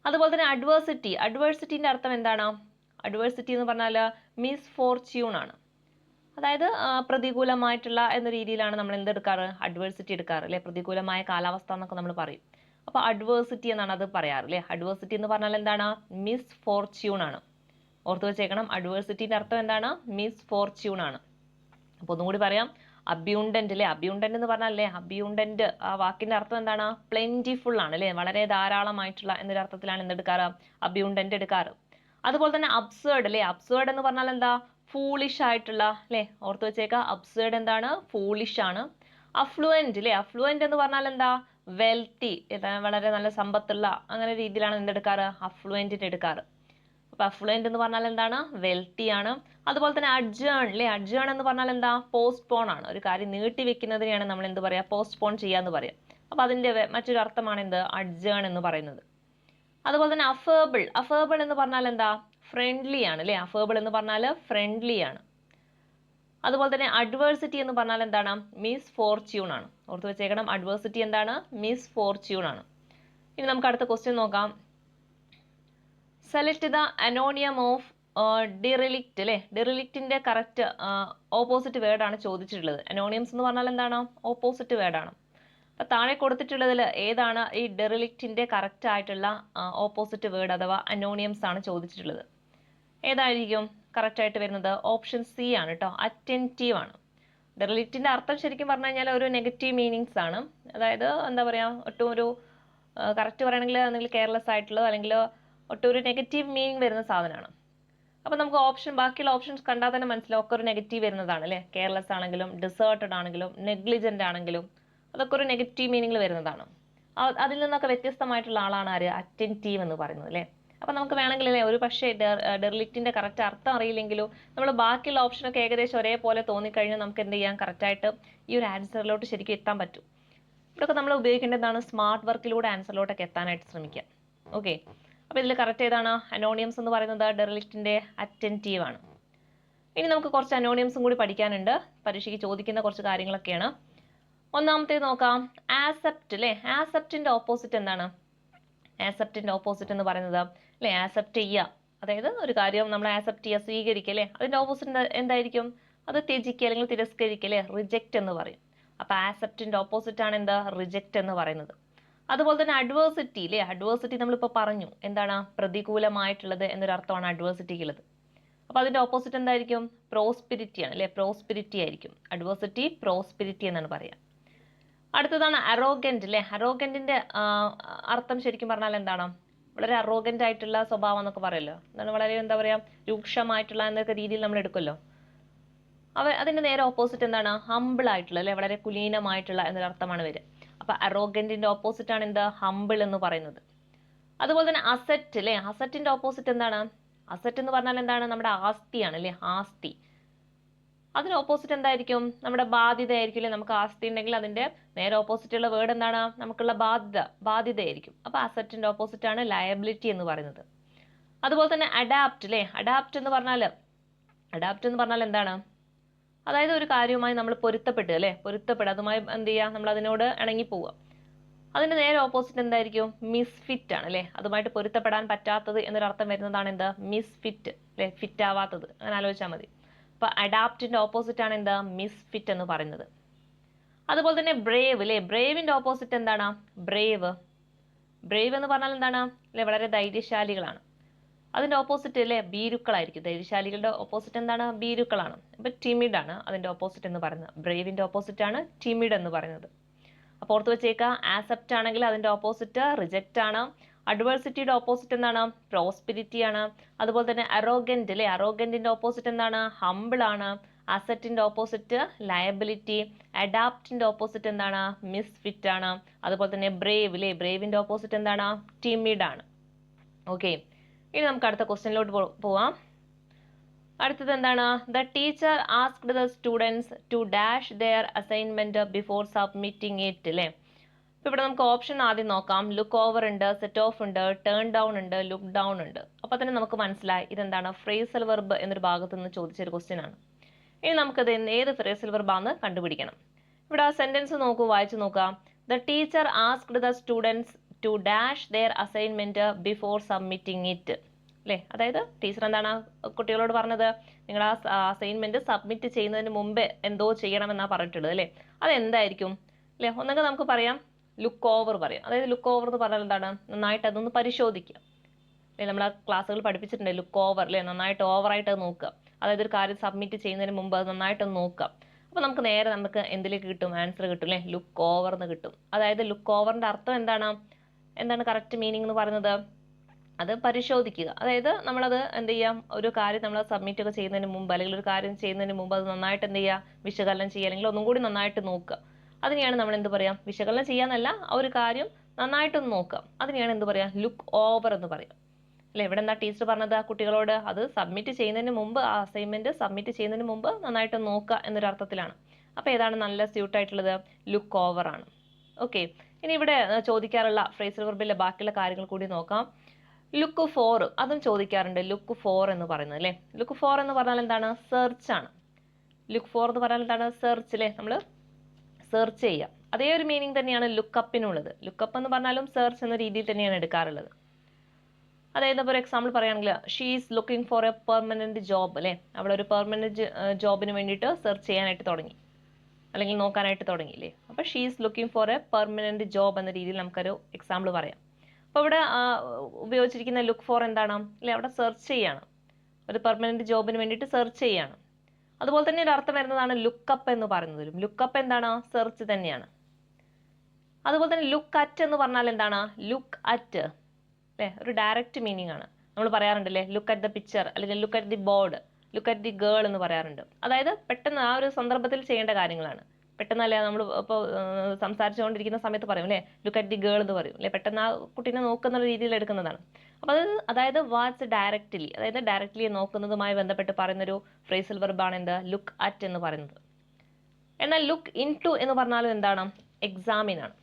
അതുപോലെ തന്നെ അഡ്വേഴ്സിറ്റി. അഡ്വേഴ്സിറ്റിന്റെ അർത്ഥം എന്താണ്? അഡ്വേഴ്സിറ്റി എന്ന് പറഞ്ഞാൽ മിസ്ഫോർച്യൂൺ ആണ്. അതായത് പ്രതികൂലമായിട്ടുള്ള എന്ന രീതിയിലാണ് നമ്മൾ എന്തെടുക്കാറ്? അഡ്വേഴ്സിറ്റി എടുക്കാറ് അല്ലെ? പ്രതികൂലമായ കാലാവസ്ഥ എന്നൊക്കെ നമ്മൾ പറയും. അപ്പൊ അഡ്വേഴ്സിറ്റി എന്നാണ് അത് പറയാറ് അല്ലെ? അഡ്വേഴ്സിറ്റി എന്ന് പറഞ്ഞാൽ എന്താണ്? മിസ്ഫോർച്യൂൺ ആണ്. ഓർത്ത് വെച്ചേക്കണം. അഡ്വേഴ്സിറ്റിന്റെ അർത്ഥം എന്താണ്? മിസ്ഫോർച്യൂൺ ആണ്. അപ്പൊ ഒന്നും കൂടി പറയാം. അബ്യൂണ്ടന്റ് അല്ലെ? അബ്യൂണ്ടന്റ് എന്ന് പറഞ്ഞാൽ അല്ലേ? അബ്യൂണ്ടന്റ് ആ വാക്കിന്റെ അർത്ഥം എന്താണ്? പ്ലെന്റിഫുൾ ആണ് അല്ലെ? വളരെ ധാരാളമായിട്ടുള്ള എന്നൊരു അർത്ഥത്തിലാണ് എന്തെടുക്കാറ്? അബ്യൂണ്ടന്റ് എടുക്കാറ്. അതുപോലെ തന്നെ അബ്സേർഡ് അല്ലെ? അബ്സേർഡ് എന്ന് പറഞ്ഞാൽ എന്താ? ഫൂളിഷ് ആയിട്ടുള്ള അല്ലെ? ഓർത്ത് വെച്ചേക്ക. അബ്സേർഡ് എന്താണ്? ഫൂളിഷ് ആണ്. അഫ്ലുവന്റ് അല്ലെ? അഫ്ലുവന്റ് എന്ന് പറഞ്ഞാൽ എന്താ? വെൽത്തി, വളരെ നല്ല സമ്പത്തുള്ള അങ്ങനെ രീതിയിലാണ് എന്തെടുക്കാറ്? അഫ്ലുവന്റിന് എടുക്കാറ്. അപ്പൊ അഫ്ലുവന്റ് എന്ന് പറഞ്ഞാൽ എന്താണ്? വെൽത്തി ആണ്. അതുപോലെ തന്നെ അഡ്ജേൺ അല്ലെ? അഡ്ജേൺ എന്ന് പറഞ്ഞാൽ എന്താ? പോസ്റ്റ്പോൺ ആണ്. ഒരു കാര്യം നീട്ടി വെക്കുന്നതിനെയാണ് നമ്മൾ എന്ത് പറയാ? പോസ്റ്റ്പോൺ ചെയ്യാന്ന് പറയാം. അപ്പൊ അതിന്റെ മറ്റൊരു അർത്ഥമാണ് എന്ത്? അഡ്ജേൺ എന്ന് പറയുന്നത്. അതുപോലെ തന്നെ അഫേബിൾ. അഫേബിൾ എന്ന് പറഞ്ഞാൽ എന്താ? ഫ്രണ്ട്ലി ആണ് അല്ലെ? അഫേബിൾ എന്ന് പറഞ്ഞാൽ ഫ്രണ്ട്ലി ആണ്. അതുപോലെ തന്നെ അഡ്വേഴ്സിറ്റി എന്ന് പറഞ്ഞാൽ എന്താണ്? മിസ്ഫോർച്യൂൺ ആണ്. ഓർത്ത് വെച്ചേക്കണം. അഡ്വേഴ്സിറ്റി എന്താണ്? മിസ്ഫോർച്യൂൺ ആണ്. ഇനി നമുക്ക് അടുത്ത ക്വസ്റ്റ്യൻ നോക്കാം. സെലക്ട് ദ അനോണിയം ഓഫ് ഡിറിലിക്റ്റ് അല്ലെ? ഡിറിലിക്റ്റിന്റെ കറക്റ്റ് ഓപ്പോസിറ്റ് വേർഡ് ആണ് ചോദിച്ചിട്ടുള്ളത്. അനോണിയംസ് എന്ന് പറഞ്ഞാൽ എന്താണ്? ഓപ്പോസിറ്റ് വേർഡ് ആണ്. അപ്പൊ താഴെ കൊടുത്തിട്ടുള്ളതിൽ ഏതാണ് ഈ ഡെറിലിക്റ്റിന്റെ കറക്റ്റ് ആയിട്ടുള്ള ഓപ്പോസിറ്റ് വേർഡ് അഥവാ അനോണിയംസ് ആണ് ചോദിച്ചിട്ടുള്ളത്? ഏതായിരിക്കും കറക്റ്റ് ആയിട്ട് വരുന്നത്? ഓപ്ഷൻ സി ആണ് കേട്ടോ. അറ്റൻറ്റീവ് ആണ്. ഡെറിലിക്റ്റിന്റെ അർത്ഥം ശരിക്കും പറഞ്ഞു കഴിഞ്ഞാൽ ഒരു നെഗറ്റീവ് മീനിങ്സ് ആണ്. അതായത് എന്താ പറയാ, ഒട്ടും ഒരു കറക്റ്റ് പറയുകയാണെങ്കിൽ നിങ്ങൾ കെയർലെസ് ആയിട്ടുള്ള അല്ലെങ്കിൽ ഒട്ടും ഒരു നെഗറ്റീവ് മീനിങ് വരുന്ന സാധനമാണ്. അപ്പോൾ നമുക്ക് ബാക്കിയുള്ള ഓപ്ഷൻസ് കണ്ടാൽ തന്നെ മനസ്സിലാവും ഒക്കെ ഒരു നെഗറ്റീവ് വരുന്നതാണ് അല്ലേ. കെയർലെസ് ആണെങ്കിലും ഡിസേർട്ടഡ് ആണെങ്കിലും നെഗ്ലിജന്റ് ആണെങ്കിലും അതൊക്കെ ഒരു നെഗറ്റീവ് മീനിങ്ങിൽ വരുന്നതാണ്. അതിൽ നിന്നൊക്കെ വ്യത്യസ്തമായിട്ടുള്ള ആളാണ് ആര്, അറ്റൻറ്റീവ് എന്ന് പറയുന്നത് അല്ലേ. അപ്പം നമുക്ക് വേണമെങ്കിൽ അല്ലേ ഒരു പക്ഷേ ഡെർലിക്റ്റിന്റെ കറക്റ്റ് അർത്ഥം അറിയില്ലെങ്കിലും നമ്മൾ ബാക്കിയുള്ള ഓപ്ഷനൊക്കെ ഏകദേശം ഒരേപോലെ തോന്നിക്കഴിഞ്ഞാൽ നമുക്ക് എന്ത് ചെയ്യാം, കറക്റ്റായിട്ട് ഈ ഒരു ആൻസറിലോട്ട് ശരിക്കും എത്താൻ പറ്റും. ഇവിടെയൊക്കെ നമ്മൾ ഉപയോഗിക്കേണ്ടതാണ് സ്മാർട്ട് വർക്കിലൂടെ ആൻസറിലോട്ടൊക്കെ എത്താനായിട്ട് ശ്രമിക്കുക. ഓക്കെ, അപ്പോൾ ഇതിൽ കറക്റ്റ് ഏതാണ്, അനോണിയംസ് എന്ന് പറയുന്നത് ഡെർലിക്റ്റിന്റെ അറ്റൻറ്റീവ് ആണ്. ഇനി നമുക്ക് കുറച്ച് അനോണിയംസും കൂടി പഠിക്കാനുണ്ട്, പരീക്ഷയ്ക്ക് ചോദിക്കുന്ന കുറച്ച് കാര്യങ്ങളൊക്കെയാണ്. ഒന്നാമത്തേത് നോക്കാം, ആസെപ്റ്റ് അല്ലേ. ആസെപ്റ്റിന്റെ ഓപ്പോസിറ്റ് എന്താണ്? ആസെപ്റ്റിന്റെ ഓപ്പോസിറ്റ് എന്ന് പറയുന്നത് അല്ലേ, ആക്സെപ്റ്റ് ചെയ്യുക, അതായത് ഒരു കാര്യം നമ്മൾ ആക്സെപ്റ്റ് ചെയ്യുക, സ്വീകരിക്കുക അല്ലേ. അതിന്റെ ഓപ്പോസിറ്റ് എന്തായിരിക്കും? അത് ത്യജിക്കുക അല്ലെങ്കിൽ തിരസ്കരിക്കുക അല്ലേ, റിജക്റ്റ് എന്ന് പറയും. അപ്പൊ ആക്സെപ്റ്റിന്റെ ഓപ്പോസിറ്റ് ആണ് എന്താ, റിജക്റ്റ് എന്ന് പറയുന്നത്. അതുപോലെ തന്നെ അഡ്വേഴ്സിറ്റി അല്ലേ, അഡ്വേഴ്സിറ്റി നമ്മളിപ്പോൾ പറഞ്ഞു എന്താണ്, പ്രതികൂലമായിട്ടുള്ളത് എന്നൊരു അർത്ഥമാണ് അഡ്വേഴ്സിറ്റിക്കുള്ളത്. അപ്പൊ അതിന്റെ ഓപ്പോസിറ്റ് എന്തായിരിക്കും? പ്രോസ്പിരിറ്റി ആണ് അല്ലെ, പ്രോസ്പിരിറ്റി ആയിരിക്കും. അഡ്വേഴ്സിറ്റി പ്രോസ്പിരിറ്റി എന്നാണ് പറയാം. അടുത്തതാണ് അറോഗന്റ് അല്ലെ. അറോഗന്റിന്റെ അർത്ഥം ശരിക്കും പറഞ്ഞാൽ എന്താണ്? വളരെ അറോഗന്റ് ആയിട്ടുള്ള സ്വഭാവം എന്നൊക്കെ പറയല്ലോ. എന്താണ്, വളരെ എന്താ പറയാ, രൂക്ഷമായിട്ടുള്ള എന്നൊക്കെ രീതിയിൽ നമ്മൾ എടുക്കുമല്ലോ. അതിന്റെ നേരെ ഓപ്പോസിറ്റ് എന്താണ്? ഹംബിൾ ആയിട്ടുള്ള അല്ലെ, വളരെ കുലീനമായിട്ടുള്ള എന്നൊരു അർത്ഥമാണ് വരിക. അപ്പൊ അറോഗന്റിന്റെ ഓപ്പോസിറ്റ് ആണ് എന്ത്, ഹംബിൾ എന്ന് പറയുന്നത്. അതുപോലെ തന്നെ അസറ്റ് അല്ലെ. അസറ്റിന്റെ ഓപ്പോസിറ്റ് എന്താണ്? അസറ്റ് എന്ന് പറഞ്ഞാൽ എന്താണ്? നമ്മുടെ ആസ്തിയാണ് അല്ലെ, ആസ്തി. അതിന് ഓപ്പോസിറ്റ് എന്തായിരിക്കും? നമ്മുടെ ബാധ്യത ആയിരിക്കും അല്ലെ. നമുക്ക് ആസ്തി ഉണ്ടെങ്കിൽ അതിന്റെ നേരെ ഓപ്പോസിറ്റ് ഉള്ള വേർഡ് എന്താണ്? നമുക്കുള്ള ബാധ്യതയായിരിക്കും. അപ്പൊ അസറ്റിന്റെ ഓപ്പോസിറ്റ് ആണ് ലയബിലിറ്റി എന്ന് പറയുന്നത്. അതുപോലെ തന്നെ അഡാപ്റ്റ് അല്ലെ. അഡാപ്റ്റ് എന്ന് പറഞ്ഞാൽ എന്താണ്? അതായത് ഒരു കാര്യവുമായി നമ്മൾ പൊരുത്തപ്പെടുക അല്ലെ, പൊരുത്തപ്പെടുക, അതുമായി എന്ത് ചെയ്യുക, നമ്മൾ അതിനോട് ഇണങ്ങി പോവുക. അതിന്റെ നേരെ ഓപ്പോസിറ്റ് എന്തായിരിക്കും? മിസ്ഫിറ്റ് ആണ് അല്ലെ. അതുമായിട്ട് പൊരുത്തപ്പെടാൻ പറ്റാത്തത് എന്നൊരർത്ഥം വരുന്നതാണ് എന്ത്, മിസ്ഫിറ്റ് അല്ലെ, ഫിറ്റ് ആവാത്തത്. അങ്ങനെ ആലോചിച്ചാൽ മതി. അപ്പൊ അഡാപ്റ്റിന്റെ ഓപ്പോസിറ്റ് ആണ് എന്താ, മിസ്ഫിറ്റ് എന്ന് പറയുന്നത്. അതുപോലെ തന്നെ ബ്രേവ് അല്ലെ. ബ്രേവിന്റെ ഓപ്പോസിറ്റ് എന്താണ്? ബ്രേവ് എന്ന് പറഞ്ഞാൽ എന്താണ് അല്ലെ, വളരെ ധൈര്യശാലികളാണ്. അതിന്റെ ഓപ്പോസിറ്റ് അല്ലെ, ഭീരുക്കളായിരിക്കും. ധൈര്യശാലികളുടെ ഓപ്പോസിറ്റ് എന്താണ്? ഭീരുക്കളാണ്. അപ്പൊ ടിമിഡ് ആണ് അതിന്റെ ഓപ്പോസിറ്റ് എന്ന് പറയുന്നത്. ബ്രേവിന്റെ ഓപ്പോസിറ്റ് ആണ് ടിമിഡ് എന്ന് പറയുന്നത്. അപ്പോൾ ഓർത്ത് വെച്ചേക്കുക, ആക്സെപ്റ്റ് ആണെങ്കിൽ അതിന്റെ ഓപ്പോസിറ്റ് റിജക്റ്റ് ആണ്. അഡ്വേഴ്സിറ്റിയുടെ ഓപ്പോസിറ്റ് എന്താണ്? പ്രോസ്പിരിറ്റി ആണ്. അതുപോലെ തന്നെ അറോഗന്റ് അല്ലെ. അറോഗന്റിന്റെ ഓപ്പോസിറ്റ് എന്താണ്? ഹംബിൾ ആണ്. അസറ്റിന്റെ ഓപ്പോസിറ്റ് ലയബിലിറ്റി. അഡാപ്റ്റിന്റെ ഓപ്പോസിറ്റ് എന്താണ്? മിസ്ഫിറ്റ് ആണ്. അതുപോലെ തന്നെ ബ്രേവ് അല്ലെ. ബ്രേവിന്റെ ഓപ്പോസിറ്റ് എന്താണ്? ടിമിഡ് ആണ്. ഓക്കെ, ഇനി നമുക്ക് അടുത്ത ക്വസ്റ്റ്യനിലോട്ട് പോവാം. അടുത്തത് എന്താണ്? The teacher asked the students to dash their assignment before submitting it അല്ലേ. അപ്പൊ ഇവിടെ നമുക്ക് ഓപ്ഷൻ ആദ്യം നോക്കാം. ലുക്ക് ഓവർ ഉണ്ട്, സെറ്റ് ഓഫ് ഉണ്ട്, ടേൺ ഡൗൺ ഉണ്ട്, ലുക്ക് ഡൗൺ ഉണ്ട്. അപ്പൊ തന്നെ നമുക്ക് മനസ്സിലായി ഇതെന്താണ്, ഫ്രേസൽ വെർബ് എന്നൊരു ഭാഗത്ത് നിന്ന് ചോദിച്ചൊരു ക്വസ്റ്റ്യൻ ആണ്. ഇനി നമുക്കത് ഏത് ഫ്രേസൽ വെർബാന്ന് കണ്ടുപിടിക്കണം. ഇവിടെ ആ സെന്റൻസ് നോക്കൂ, വായിച്ചു നോക്കാം. The teacher asked the students to dash their assignment before submitting it അല്ലേ. അതായത് ടീച്ചർ എന്താണ് കുട്ടികളോട് പറഞ്ഞത്, നിങ്ങൾ ആ അസൈൻമെന്റ് സബ്മിറ്റ് ചെയ്യുന്നതിന് മുമ്പേ എന്തോ ചെയ്യണമെന്നാ പറഞ്ഞിട്ടുള്ളത് അല്ലേ. അതെന്തായിരിക്കും അല്ലേ? ഒന്നെങ്കിൽ നമുക്ക് പറയാം ലുക്ക് ഓവർ പറയാം. അതായത് ലുക്ക് ഓവർ എന്ന് പറഞ്ഞാൽ എന്താണ്, നന്നായിട്ട് അതൊന്ന് പരിശോധിക്കുക അല്ലെ. നമ്മൾ ആ ക്ലാസ്സുകൾ പഠിപ്പിച്ചിട്ടുണ്ട് ലുക്ക് ഓവർ അല്ലെ, നന്നായിട്ട് ഓവറായിട്ട് അത് നോക്കുക. അതായത് ഒരു കാര്യം സബ്മിറ്റ് ചെയ്യുന്നതിന് മുമ്പ് അത് നന്നായിട്ടൊന്ന് നോക്കുക. അപ്പൊ നമുക്ക് നേരെ എന്തിലേക്ക് കിട്ടും, ആൻസർ കിട്ടും അല്ലെ, ലുക്ക് ഓവർ എന്ന് കിട്ടും. അതായത് ലുക്ക് ഓവറിന്റെ അർത്ഥം എന്താണ് കറക്റ്റ് മീനിങ് എന്ന് പറയുന്നത്, അത് പരിശോധിക്കുക. അതായത് നമ്മളത് എന്ത് ചെയ്യാം, ഒരു കാര്യം നമ്മൾ സബ്മിറ്റ് ഒക്കെ ചെയ്യുന്നതിന് മുമ്പ് അല്ലെങ്കിൽ ഒരു കാര്യം ചെയ്യുന്നതിന് മുമ്പ് അത് നന്നായിട്ട് എന്ത് ചെയ്യുക, വിശകലനം ചെയ്യുക, അല്ലെങ്കിൽ ഒന്നും കൂടി നന്നായിട്ട് നോക്കുക. അതിനെയാണ് നമ്മൾ എന്ത് പറയാം, വിശകലനം ചെയ്യാന്നല്ല, ആ ഒരു കാര്യം നന്നായിട്ടൊന്ന് നോക്കുക. അതിനെയാണ് എന്ത് പറയാം, ലുക്ക് ഓവർ എന്ന് പറയാം അല്ലെ. ഇവിടെ എന്താ ടീച്ചർ പറഞ്ഞത് കുട്ടികളോട്, അത് സബ്മിറ്റ് ചെയ്യുന്നതിന് മുമ്പ്, ആ അസൈൻമെന്റ് സബ്മിറ്റ് ചെയ്യുന്നതിന് മുമ്പ് നന്നായിട്ട് നോക്കുക എന്നൊരു അർത്ഥത്തിലാണ്. അപ്പൊ ഏതാണ് നല്ല സ്യൂട്ട് ആയിട്ടുള്ളത്, ലുക്ക് ഓവർ ആണ്. ഓക്കെ, ഇനി ഇവിടെ ചോദിക്കാറുള്ള ഫ്രേസൽ വെർബിലെ ബാക്കിയുള്ള കാര്യങ്ങൾ കൂടി നോക്കാം. ലുക്ക് ഫോർ, അതും ചോദിക്കാറുണ്ട്. ലുക്ക് ഫോർ എന്ന് പറയുന്നത് അല്ലെ. ലുക്ക് ഫോർ എന്ന് പറഞ്ഞാൽ എന്താണ്, സെർച്ച് ആണ്. ലുക്ക് ഫോർ എന്ന് പറഞ്ഞാൽ എന്താണ്, സെർച്ച് അല്ലെ, നമ്മൾ സെർച്ച് ചെയ്യുക. അതേ ഒരു മീനിങ് തന്നെയാണ് ലുക്കപ്പിനുള്ളത്. ലുക്കപ്പ് എന്ന് പറഞ്ഞാലും സെർച്ച് എന്ന രീതിയിൽ തന്നെയാണ് എടുക്കാറുള്ളത്. അതായത് ഫോർ എക്സാമ്പിൾ പറയുകയാണെങ്കിൽ, she is looking for A permanent job അല്ലെ. അവിടെ ഒരു പെർമനന്റ് ജോബിന് വേണ്ടിയിട്ട് സെർച്ച് ചെയ്യാനായിട്ട് തുടങ്ങി, അല്ലെങ്കിൽ നോക്കാനായിട്ട് തുടങ്ങിയില്ലേ. അപ്പൊ she is looking for A permanent job എന്ന രീതിയിൽ നമുക്കൊരു എക്സാമ്പിൾ പറയാം. അപ്പൊ ഇവിടെ ഉപയോഗിച്ചിരിക്കുന്ന ലുക്ക് ഫോർ എന്താണ് അല്ലെ, അവിടെ സെർച്ച് ചെയ്യാണ്, ഒരു പെർമനന്റ് ജോബിന് വേണ്ടിയിട്ട് സെർച്ച് ചെയ്യാണ്. അതുപോലെ തന്നെ ഒരു അർത്ഥം വരുന്നതാണ് ലുക്കപ്പ് എന്ന് പറയുന്നതിലും. ലുക്കപ്പ് എന്താണ്, സെർച്ച് തന്നെയാണ്. അതുപോലെ തന്നെ ലുക്ക് അറ്റ് എന്ന് പറഞ്ഞാൽ എന്താണ്, ലുക്ക് അറ്റ് അല്ലെ, ഒരു ഡയറക്റ്റ് മീനിങ് ആണ്. നമ്മൾ പറയാറുണ്ടല്ലേ ലുക്ക് അറ്റ് ദ പിക്ചർ അല്ലെങ്കിൽ look at the board, look at the girl എന്ന് പറയാറുണ്ട്. അതായത് പെട്ടെന്ന് ആ ഒരു സന്ദർഭത്തിൽ ചെയ്യേണ്ട കാര്യങ്ങളാണ്. പെട്ടെന്നല്ലേ നമ്മൾ ഇപ്പോൾ സംസാരിച്ചുകൊണ്ടിരിക്കുന്ന സമയത്ത് പറയും അല്ലേ ലുക്ക് അറ്റ് ദി ഗേൾ എന്ന് പറയും അല്ലെ, പെട്ടെന്ന് ആ കുട്ടീനെ നോക്കുന്ന രീതിയിൽ എടുക്കുന്നതാണ്. അപ്പോൾ അത് അതായത് വാച്ച് ഡയറക്റ്റ്ലി, അതായത് ഡയറക്റ്റ്ലി നോക്കുന്നതുമായി ബന്ധപ്പെട്ട് പറയുന്നൊരു ഫ്രേസൽ വെർബാണ് എന്ത് ലുക്ക് അറ്റ് എന്ന് പറയുന്നത്. എന്നാൽ ലുക്ക് ഇൻ ടു എന്ന് പറഞ്ഞാലും എന്താണ് എക്സാമിനാണ്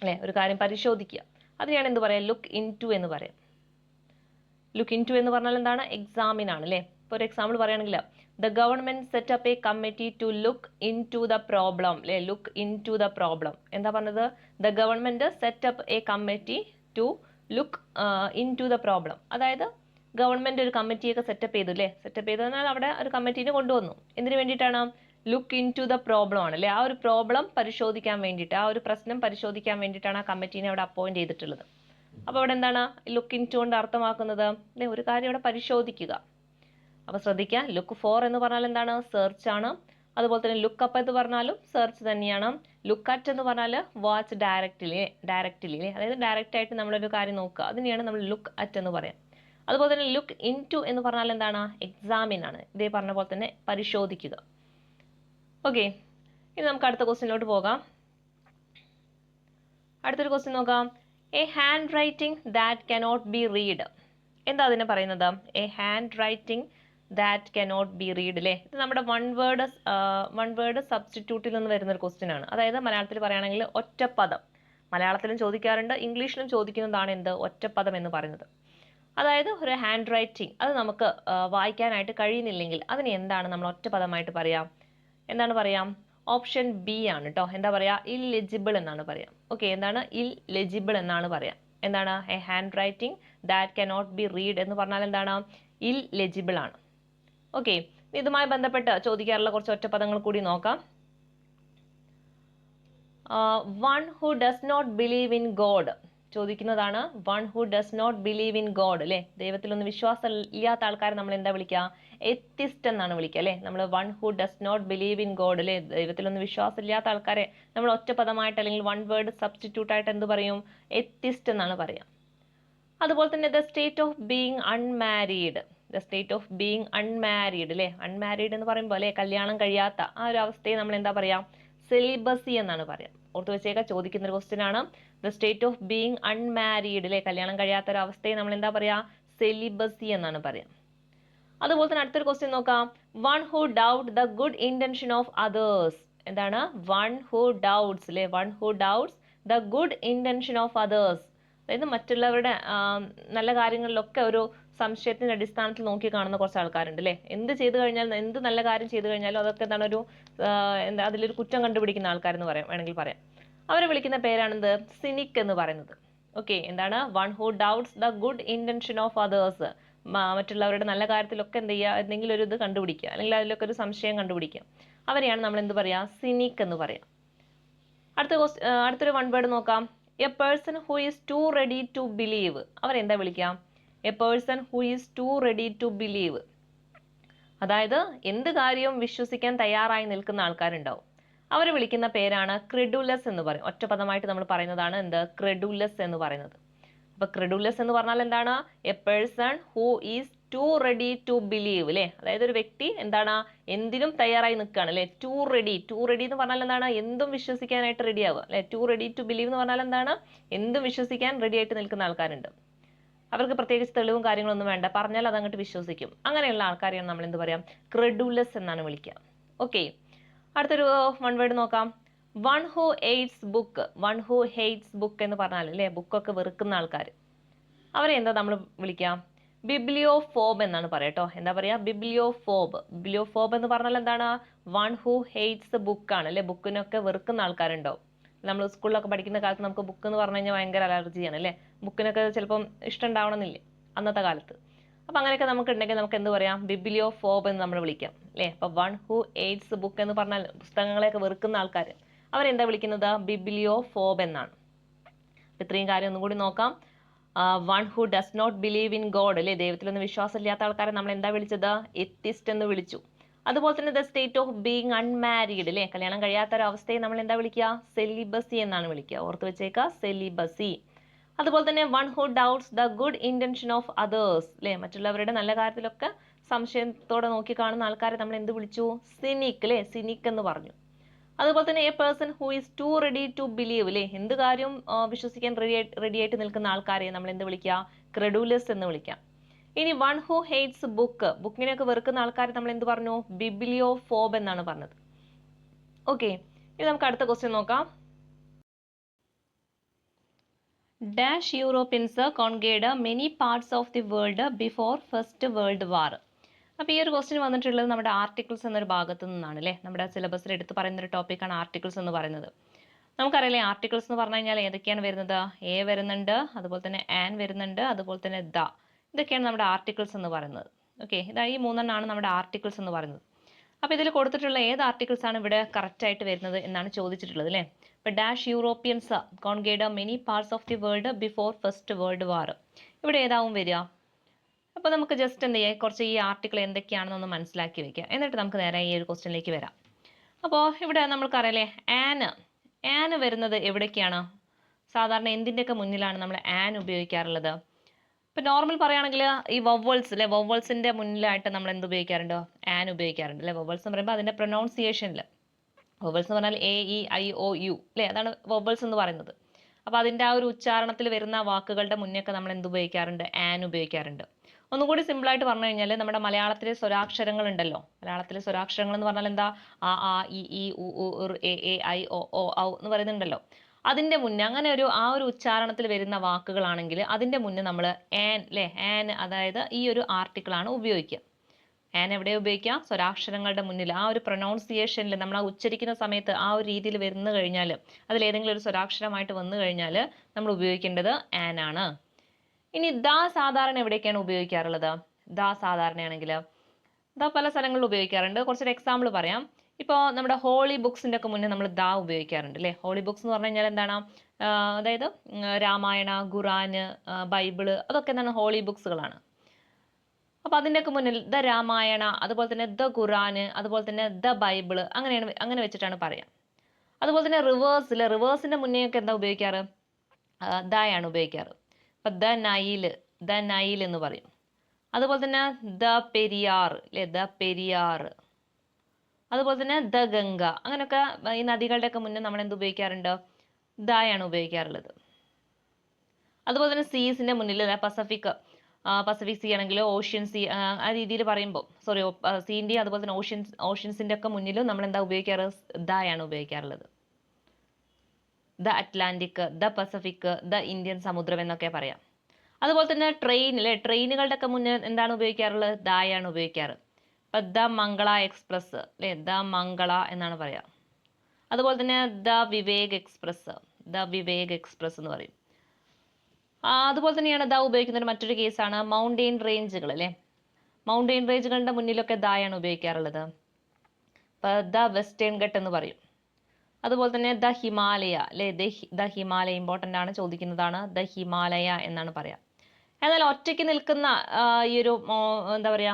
അല്ലെ, ഒരു കാര്യം പരിശോധിക്കുക. അതിനെയാണ് എന്ത് പറയാം ലുക്ക് ഇൻ ടു എന്ന് പറയാം. ലുക്ക് ഇൻ ടു എന്ന് പറഞ്ഞാൽ എന്താണ് എക്സാമിനാണ് അല്ലേ. ഇപ്പോൾ ഒരു എക്സാമ്പിൾ പറയുകയാണെങ്കിൽ the government set up a committee to look in to the problem അല്ലെ, look in to the problem എന്താ പറഞ്ഞത്, the government set up a committee to look in to the problem. അതായത് ഗവൺമെന്റ് ഒരു കമ്മിറ്റിയൊക്കെ setup ചെയ്തു അല്ലേ, setup ചെയ്തതിനാൽ അവിടെ ഒരു കമ്മിറ്റീനെ കൊണ്ടുവന്നു. എന്തിനു വേണ്ടിയിട്ടാണ് look in to the problem ആണ് അല്ലേ, ആ ഒരു പ്രോബ്ലം പരിശോധിക്കാൻ വേണ്ടിയിട്ട്, ആ ഒരു പ്രശ്നം പരിശോധിക്കാൻ വേണ്ടിയിട്ടാണ് ആ കമ്മിറ്റീനെ അവിടെ അപ്പോയിന്റ് ചെയ്തിട്ടുള്ളത്. അപ്പോൾ അവിടെ എന്താണ് ലുക്ക് ഇൻ ടു കൊണ്ട് അർത്ഥമാക്കുന്നത് അല്ലെ, ഒരു കാര്യം ഇവിടെ പരിശോധിക്കുക. അപ്പോൾ ശ്രദ്ധിക്കുക, ലുക്ക് ഫോർ എന്ന് പറഞ്ഞാൽ എന്താണ് സെർച്ച് ആണ്. അതുപോലെ തന്നെ ലുക്ക് അപ്പ് എന്ന് പറഞ്ഞാലും സെർച്ച് തന്നെയാണ്. ലുക്ക് അറ്റ് എന്ന് പറഞ്ഞാൽ വാച്ച് ഡയറക്റ്റ്ലി അതായത് ഡയറക്റ്റ് ആയിട്ട് നമ്മളൊരു കാര്യം നോക്കുക, അതിനെയാണ് നമ്മൾ ലുക്ക് അറ്റ് എന്ന് പറയാം. അതുപോലെ തന്നെ ലുക്ക് ഇൻ ടു എന്ന് പറഞ്ഞാൽ എന്താണ് എക്സാമിനാണ്. ഇതേ പറഞ്ഞ പോലെ തന്നെ പരിശോധിക്കുക. ഓക്കെ, ഇനി നമുക്ക് അടുത്ത ക്വസ്റ്റ്യനിലോട്ട് പോകാം. അടുത്തൊരു ക്വസ്റ്റ്യൻ നോക്കാം. A hand writing that cannot be read. എന്താ അതിനെ പറയുന്നത്, A hand writing that cannot be read അല്ലേ. ഇത് നമ്മുടെ വൺ വേർഡ് സബ്സ്റ്റിറ്റ്യൂട്ടിൽ നിന്ന് വരുന്ന ഒരു ക്വസ്റ്റ്യൻ ആണ്. അതായത് മലയാളത്തിൽ പറയുകയാണെങ്കിൽ ഒറ്റപ്പദം, മലയാളത്തിലും ചോദിക്കാറുണ്ട് ഇംഗ്ലീഷിലും ചോദിക്കുന്നതാണ് എന്ത് ഒറ്റപ്പദം എന്ന് പറയുന്നത്. അതായത് ഒരു ഹാൻഡ് റൈറ്റിംഗ് അത് നമുക്ക് വായിക്കാനായിട്ട് കഴിയുന്നില്ലെങ്കിൽ അതിന് എന്താണ് നമ്മൾ ഒറ്റപ്പദമായിട്ട് പറയാം, എന്താണ് പറയാം, ഓപ്ഷൻ ബി ആണ് കേട്ടോ. എന്താ പറയാ ഇല്ലെജിബിൾ എന്നാണ് പറയാം. ഓക്കെ, എന്താണ് ഇല്ലെജിബിൾ എന്നാണ് പറയാം. എന്താണ് A hand writing that cannot be read എന്ന് പറഞ്ഞാൽ എന്താണ് ഇല്ലെജിബിൾ ആണ്. ഓക്കെ, ഇതുമായി ബന്ധപ്പെട്ട് ചോദിക്കാറുള്ള കുറച്ച് ഒറ്റപ്പദങ്ങൾ കൂടി നോക്കാം. One who does not believe in God ചോദിക്കുന്നതാണ്. One who does not believe in God അല്ലെ, ദൈവത്തിലൊന്നും വിശ്വാസം ഇല്ലാത്ത ആൾക്കാരെ നമ്മൾ എന്താ വിളിക്കുക, എത്തിസ്റ്റ് എന്നാണ് വിളിക്കുക അല്ലെ. നമ്മൾ one who does not believe in God അല്ലെ, ദൈവത്തിലൊന്നും വിശ്വാസം ഇല്ലാത്ത ആൾക്കാരെ നമ്മൾ ഒറ്റപ്പദമായിട്ട് അല്ലെങ്കിൽ വൺ വേർഡ് സബ്സ്റ്റിറ്റ്യൂട്ട് ആയിട്ട് എന്ത് പറയും, എത്തിസ്റ്റ് എന്നാണ് പറയാം. അതുപോലെ തന്നെ the state of being unmarried, the state of being unmarried അല്ലെ, അൺമാരീഡ് എന്ന് പറയുമ്പോൾ അല്ലെ കല്യാണം കഴിയാത്ത ആ ഒരു അവസ്ഥയെ നമ്മൾ എന്താ പറയാ, സെലിബസി എന്നാണ് പറയാം. ഓർത്ത് വെച്ചേക്ക, ചോദിക്കുന്ന ഒരു ക്വസ്റ്റ്യൻ ആണ്. The state of being unmarried അല്ലെ, കല്യാണം കഴിയാത്ത ഒരു അവസ്ഥയെ നമ്മൾ എന്താ പറയാ, സെലിബസി എന്നാണ് പറയാം. അതുപോലെ തന്നെ അടുത്തൊരു ക്വസ്റ്റ്യൻ നോക്കാം. One who doubt the good intention of others. എന്താണ് വൺ ഹു ഡൗട്ട്സ് അല്ലെ, one who doubts the good intention of others. അതായത് മറ്റുള്ളവരുടെ നല്ല കാര്യങ്ങളിലൊക്കെ ഒരു സംശയത്തിന്റെ അടിസ്ഥാനത്തിൽ നോക്കി കാണുന്ന കുറച്ച് ആൾക്കാരുണ്ട് അല്ലെ. എന്ത് ചെയ്തു കഴിഞ്ഞാൽ, എന്ത് നല്ല കാര്യം ചെയ്തു കഴിഞ്ഞാലും അതൊക്കെ എന്താണ് ഒരു എന്താ അതിലൊരു കുറ്റം കണ്ടുപിടിക്കുന്ന ആൾക്കാരെന്ന് പറയാം, വേണമെങ്കിൽ പറയാം. അവരെ വിളിക്കുന്ന പേരാണെന്ത് സിനിക് എന്ന് പറയുന്നത്. ഓക്കെ, എന്താണ് one who doubts the good intention of others. മറ്റുള്ളവരുടെ നല്ല കാര്യത്തിലൊക്കെ എന്ത് ചെയ്യുക, എന്തെങ്കിലും ഒരു ഇത് കണ്ടുപിടിക്കുക അല്ലെങ്കിൽ അതിലൊക്കെ ഒരു സംശയം കണ്ടുപിടിക്കുക, അവരെയാണ് നമ്മൾ എന്ത് പറയാ, സിനിക് എന്ന് പറയാം. അടുത്തൊരു വൺ വേർഡ് നോക്കാം. A person who is too ready to believe. അവരെന്താ വിളിക്കാം, a person who is too ready to believe. അതായത് എന്ത് കാര്യവും വിശ്വസിക്കാൻ തയ്യാറായി നിൽക്കുന്ന ആൾക്കാരുണ്ടാവും, അവരെ വിളിക്കുന്ന പേരാണ് ക്രെഡുലസ് എന്ന് പറയും. ഒറ്റപദമായിട്ട് നമ്മൾ പറയുന്നതാണ് എന്ത് ക്രെഡുലസ് എന്ന് പറയുന്നത്. അപ്പൊ ക്രെഡുലസ് എന്ന് പറഞ്ഞാൽ എന്താണ്, a person who is too ready to believe അല്ലെ. അതായത് ഒരു വ്യക്തി എന്താണ് എന്തിനും തയ്യാറായി നിൽക്കുകയാണ് അല്ലെ. ടു റെഡി എന്ന് പറഞ്ഞാൽ എന്താണ്, എന്തും വിശ്വസിക്കാനായിട്ട് റെഡി ആവുക അല്ലെ. ടു റെഡി ടു ബിലീവ് എന്ന് പറഞ്ഞാൽ എന്താണ്, എന്തും വിശ്വസിക്കാൻ റെഡി ആയിട്ട് നിൽക്കുന്ന ആൾക്കാരുണ്ട്. അവർക്ക് പ്രത്യേകിച്ച് തെളിവും കാര്യങ്ങളൊന്നും വേണ്ട, പറഞ്ഞാൽ അത് അങ്ങോട്ട് വിശ്വസിക്കും. അങ്ങനെയുള്ള ആൾക്കാരെയാണ് നമ്മൾ എന്ത് പറയാം, ക്രെഡുലസ് എന്നാണ് വിളിക്കുക. ഓക്കെ, അടുത്തൊരു വൺ വേർഡ് നോക്കാം. One who hates book. One who hates book എന്ന് പറഞ്ഞാൽ അല്ലേ ബുക്കൊക്കെ വെറുക്കുന്ന ആൾക്കാർ, അവരെ എന്താ നമ്മൾ വിളിക്കാം, ബിബ്ലിയോഫോബ് എന്നാണ് പറയാട്ടോ. എന്താ പറയാ, ബിബ്ലിയോഫോബ്. ബിബ്ലിയോഫോബ് എന്ന് പറഞ്ഞാൽ എന്താണ്, വൺ ഹു ഹെയ്റ്റ്സ് ബുക്ക് ആണ് അല്ലെ. ബുക്കിനൊക്കെ വെറുക്കുന്ന ആൾക്കാരുണ്ടാവും. നമ്മൾ സ്കൂളിലൊക്കെ പഠിക്കുന്ന കാലത്ത് നമുക്ക് ബുക്ക് എന്ന് പറഞ്ഞു കഴിഞ്ഞാൽ ഭയങ്കര അലർജിയാണ് അല്ലെ. ബുക്കിനൊക്കെ ചിലപ്പം ഇഷ്ടം ഉണ്ടാവണമെന്നില്ലേ അന്നത്തെ കാലത്ത്. അപ്പൊ അങ്ങനെയൊക്കെ നമുക്ക് ഉണ്ടെങ്കിൽ നമുക്ക് എന്ത് പറയാം, ബിബ്ലിയോഫോബ് എന്ന് നമ്മൾ വിളിക്കാം അല്ലെ. അപ്പൊ വൺ ഹു ഹെയ്റ്റ്സ് ബുക്ക് എന്ന് പറഞ്ഞാൽ പുസ്തകങ്ങളെയൊക്കെ വെറുക്കുന്ന ആൾക്കാർ, അവരെന്താ വിളിക്കുന്നത്, ബിബ്ലിയോഫോബ് എന്നാണ്. ഇത്രയും കാര്യം ഒന്നും കൂടി നോക്കാം. One who does not believe in God അല്ലെ, ദൈവത്തിലൊന്നും വിശ്വാസമില്ലാത്ത ആൾക്കാരെ നമ്മൾ എന്താ വിളിച്ചത്, എത്തിസ്റ്റ് എന്ന് വിളിച്ചു. അതുപോലെ തന്നെ the state of being unmarried അല്ലെ, കല്യാണം കഴിയാത്ത ഒരു അവസ്ഥയെ നമ്മൾ എന്താ വിളിക്കുക, സെലിബസി എന്നാണ് വിളിക്കുക. ഓർത്ത് വെച്ചേക്കുക, സെലിബസി. അതുപോലെ തന്നെ one who doubts the good intention of others അല്ലെ, മറ്റുള്ളവരുടെ നല്ല കാര്യത്തിലൊക്കെ സംശയത്തോടെ നോക്കി കാണുന്ന ആൾക്കാരെ നമ്മൾ എന്ത് വിളിച്ചു? സിനിക് അല്ലെ, സിനിക് എന്ന് പറഞ്ഞു. അതുപോലെ തന്നെ a person who is too ready to believe അല്ലെ, എന്ത് കാര്യം വിശ്വസിക്കാൻ റെഡി ആയിട്ട് നിൽക്കുന്ന ആൾക്കാരെ നമ്മൾ എന്ത് വിളിക്കുക? ക്രെഡുലസ് എന്ന് വിളിക്കാം. ഇനി വൺ ഹു ഹേറ്റ്സ് ബുക്കിനെയൊക്കെ വെറുക്കുന്ന ആൾക്കാരെ നമ്മൾ എന്ത് പറഞ്ഞു? ബിബ്ലിയോ ഫോബ് എന്നാണ് പറഞ്ഞത്. ഓക്കെ, ഇനി നമുക്ക് അടുത്ത ക്വസ്റ്റ്യൻ നോക്കാം. Dash Europeans conquered many parts of the world before First World War. അപ്പോൾ ഈ ഒരു ക്വസ്റ്റ്യൻ വന്നിട്ടുള്ളത് നമ്മുടെ ആർട്ടിക്കിൾസ് എന്നൊരു ഭാഗത്തു നിന്നാണ് അല്ലേ. നമ്മുടെ സിലബസിൽ എടുത്ത് പറയുന്ന ഒരു ടോപ്പിക്കാണ് ആർട്ടിക്കിൾസ് എന്ന് പറയുന്നത്. നമുക്കറിയില്ലേ ആർട്ടിക്കിൾസ് എന്ന് പറഞ്ഞു കഴിഞ്ഞാൽ ഏതൊക്കെയാണ് വരുന്നത്? എ വരുന്നുണ്ട്, അതുപോലെ തന്നെ ആൻ വരുന്നുണ്ട്, അതുപോലെ തന്നെ ദ. ഇതൊക്കെയാണ് നമ്മുടെ ആർട്ടിക്കിൾസ് എന്ന് പറയുന്നത്. ഓക്കെ, ഈ മൂന്നെണ്ണമാണ് നമ്മുടെ ആർട്ടിക്കിൾസ് എന്ന് പറയുന്നത്. അപ്പോൾ ഇതിൽ കൊടുത്തിട്ടുള്ള ഏത് ആർട്ടിക്കിൾസ് ആണ് ഇവിടെ കറക്റ്റ് ആയിട്ട് വരുന്നത് എന്നാണ് ചോദിച്ചിട്ടുള്ളത് അല്ലേ. ഇപ്പോൾ dash Europeans conquered many parts of the world before First World War, ഇവിടെ ഏതാവും വരിക? അപ്പോൾ നമുക്ക് ജസ്റ്റ് എന്ത് ചെയ്യാം, കുറച്ച് ഈ ആർട്ടിക്കിൾ എന്തൊക്കെയാണെന്നൊന്ന് മനസ്സിലാക്കി വെക്കുക. എന്നിട്ട് നമുക്ക് നേരെ ഈ ഒരു ക്വസ്റ്റ്യനിലേക്ക് വരാം. അപ്പോൾ ഇവിടെ നമ്മൾക്കറിയാലേ ആന് വരുന്നത് എവിടേക്കാണ്? സാധാരണ എന്തിൻ്റെയൊക്കെ മുന്നിലാണ് നമ്മൾ ആൻ ഉപയോഗിക്കാറുള്ളത്? ഇപ്പം നോർമൽ പറയുകയാണെങ്കിൽ ഈ വവ്വൽസ് അല്ലെ, വവ്വൽസിൻ്റെ മുന്നിലായിട്ട് നമ്മൾ എന്ത് ഉപയോഗിക്കാറുണ്ട്? ആൻ ഉപയോഗിക്കാറുണ്ട് അല്ലെ. വവ്വൽസ് എന്ന് പറയുമ്പോൾ അതിൻ്റെ പ്രൊനൗൺസിയേഷനിൽ, വവ്വൽസ് എന്ന് പറഞ്ഞാൽ A E I O U അല്ലേ, അതാണ് വവ്വൽസ് എന്ന് പറയുന്നത്. അപ്പോൾ അതിൻ്റെ ആ ഒരു ഉച്ചാരണത്തിൽ വരുന്ന വാക്കുകളുടെ മുന്നേയൊക്കെ നമ്മൾ എന്ത് ഉപയോഗിക്കാറുണ്ട്? ആൻ ഉപയോഗിക്കാറുണ്ട്. ഒന്നുകൂടി സിമ്പിളായിട്ട് പറഞ്ഞു കഴിഞ്ഞാൽ നമ്മുടെ മലയാളത്തിലെ സ്വരാക്ഷരങ്ങൾ ഉണ്ടല്ലോ, മലയാളത്തിലെ സ്വരാക്ഷരങ്ങൾ എന്ന് പറഞ്ഞാൽ എന്താ? ആ ആ ഇ ഈ ഉ ഉ ഉർ എ എ ഐ ഒ ഓ ഔ എന്ന് പറയുന്നുണ്ടല്ലോ. അതിൻ്റെ മുന്നേ അങ്ങനെ ആ ഒരു ഉച്ചാരണത്തിൽ വരുന്ന വാക്കുകളാണെങ്കിൽ അതിൻ്റെ മുന്നേ നമ്മൾ ആൻ അല്ലേ, ആൻ അതായത് ഈ ഒരു ആർട്ടിക്കിളാണ് ഉപയോഗിക്കുക. ആൻ എവിടെ ഉപയോഗിക്കാം? സ്വരാക്ഷരങ്ങളുടെ മുന്നിൽ ആ ഒരു പ്രൊനൗൺസിയേഷനിൽ നമ്മൾ ആ ഉച്ചരിക്കുന്ന സമയത്ത് ആ ഒരു രീതിയിൽ വന്നു കഴിഞ്ഞാൽ, അതിലേതെങ്കിലും ഒരു സ്വരാക്ഷരമായിട്ട് വന്നു കഴിഞ്ഞാൽ നമ്മൾ ഉപയോഗിക്കേണ്ടത് ആൻ ആണ്. ഇനി ദ സാധാരണ എവിടേക്കാണ് ഉപയോഗിക്കാറുള്ളത്? ദ സാധാരണയാണെങ്കിൽ ദ പല സ്ഥലങ്ങളിൽ ഉപയോഗിക്കാറുണ്ട്. കുറച്ചൊരു എക്സാമ്പിൾ പറയാം. ഇപ്പോൾ നമ്മുടെ ഹോളി ബുക്സിൻ്റെ ഒക്കെ മുന്നേ നമ്മൾ ദ ഉപയോഗിക്കാറുണ്ട് അല്ലേ. ഹോളി ബുക്സ് എന്ന് പറഞ്ഞു കഴിഞ്ഞാൽ എന്താണ്? അതായത് രാമായണ, ഖുറാന്, ബൈബിള്, അതൊക്കെ എന്താണ്? ഹോളി ബുക്സുകളാണ്. അപ്പോൾ അതിൻ്റെയൊക്കെ മുന്നിൽ ദ രാമായണ, അതുപോലെ തന്നെ ദ ഖുറാന്, അതുപോലെ തന്നെ ദ ബൈബിള്, അങ്ങനെ വെച്ചിട്ടാണ് പറയാം. അതുപോലെ തന്നെ റിവേഴ്സിൻ്റെ മുന്നേയൊക്കെ എന്താ ഉപയോഗിക്കാറ്? ദയാണ് ഉപയോഗിക്കാറ്. അപ്പം ദ നൈൽ എന്ന് പറയും. അതുപോലെ തന്നെ ദ പെരിയാർ അല്ലെ, ദ പെരിയാർ. അതുപോലെ തന്നെ ദ ഗംഗ. അങ്ങനെയൊക്കെ ഈ നദികളുടെയൊക്കെ മുന്നേ നമ്മൾ എന്ത് ഉപയോഗിക്കാറുണ്ട്? ദയാണ് ഉപയോഗിക്കാറുള്ളത്. അതുപോലെ തന്നെ സീസിൻ്റെ മുന്നിൽ പസഫിക് സീ ആണെങ്കിലോ ഓഷ്യൻ സീ ആ രീതിയിൽ പറയുമ്പോൾ സീൻ്റെയും അതുപോലെ തന്നെ ഓഷ്യൻസിൻ്റെ ഒക്കെ മുന്നിലും നമ്മൾ എന്താ ഉപയോഗിക്കാറ്? ദയാണ് ഉപയോഗിക്കാറുള്ളത്. The Atlantic, the Pacific, the Indian സമുദ്രം എന്നൊക്കെ പറയാം. അതുപോലെ തന്നെ ട്രെയിനുകളുടെ ഒക്കെ മുന്നേ എന്താണ് ഉപയോഗിക്കാറുള്ളത്? ദായാണ് ഉപയോഗിക്കാറ്. ഇപ്പം ദ മംഗള എക്സ്പ്രസ് അല്ലേ, ദ മംഗള എന്നാണ് പറയാം. അതുപോലെ തന്നെ ദ വിവേക് എക്സ്പ്രസ് എന്ന് പറയും. അതുപോലെ തന്നെയാണ് ദ ഉപയോഗിക്കുന്ന മറ്റൊരു കേസാണ് മൗണ്ടെയിൻ റേഞ്ചുകൾ അല്ലേ. മൗണ്ടെയിൻ റേഞ്ചുകളുടെ മുന്നിലൊക്കെ ദായാണ് ഉപയോഗിക്കാറുള്ളത്. ഇപ്പം ദ വെസ്റ്റേൺ ഘട്ട് എന്ന് പറയും. അതുപോലെ തന്നെ ദ ഹിമാലയ അല്ലേ, ദ ഹിമാലയ ഇമ്പോർട്ടൻ്റ് ആണ്, ചോദിക്കുന്നതാണ്. ദ ഹിമാലയ എന്നാണ് പറയാം. എന്നാൽ ഒറ്റയ്ക്ക് നിൽക്കുന്ന ഈ ഒരു എന്താ പറയുക,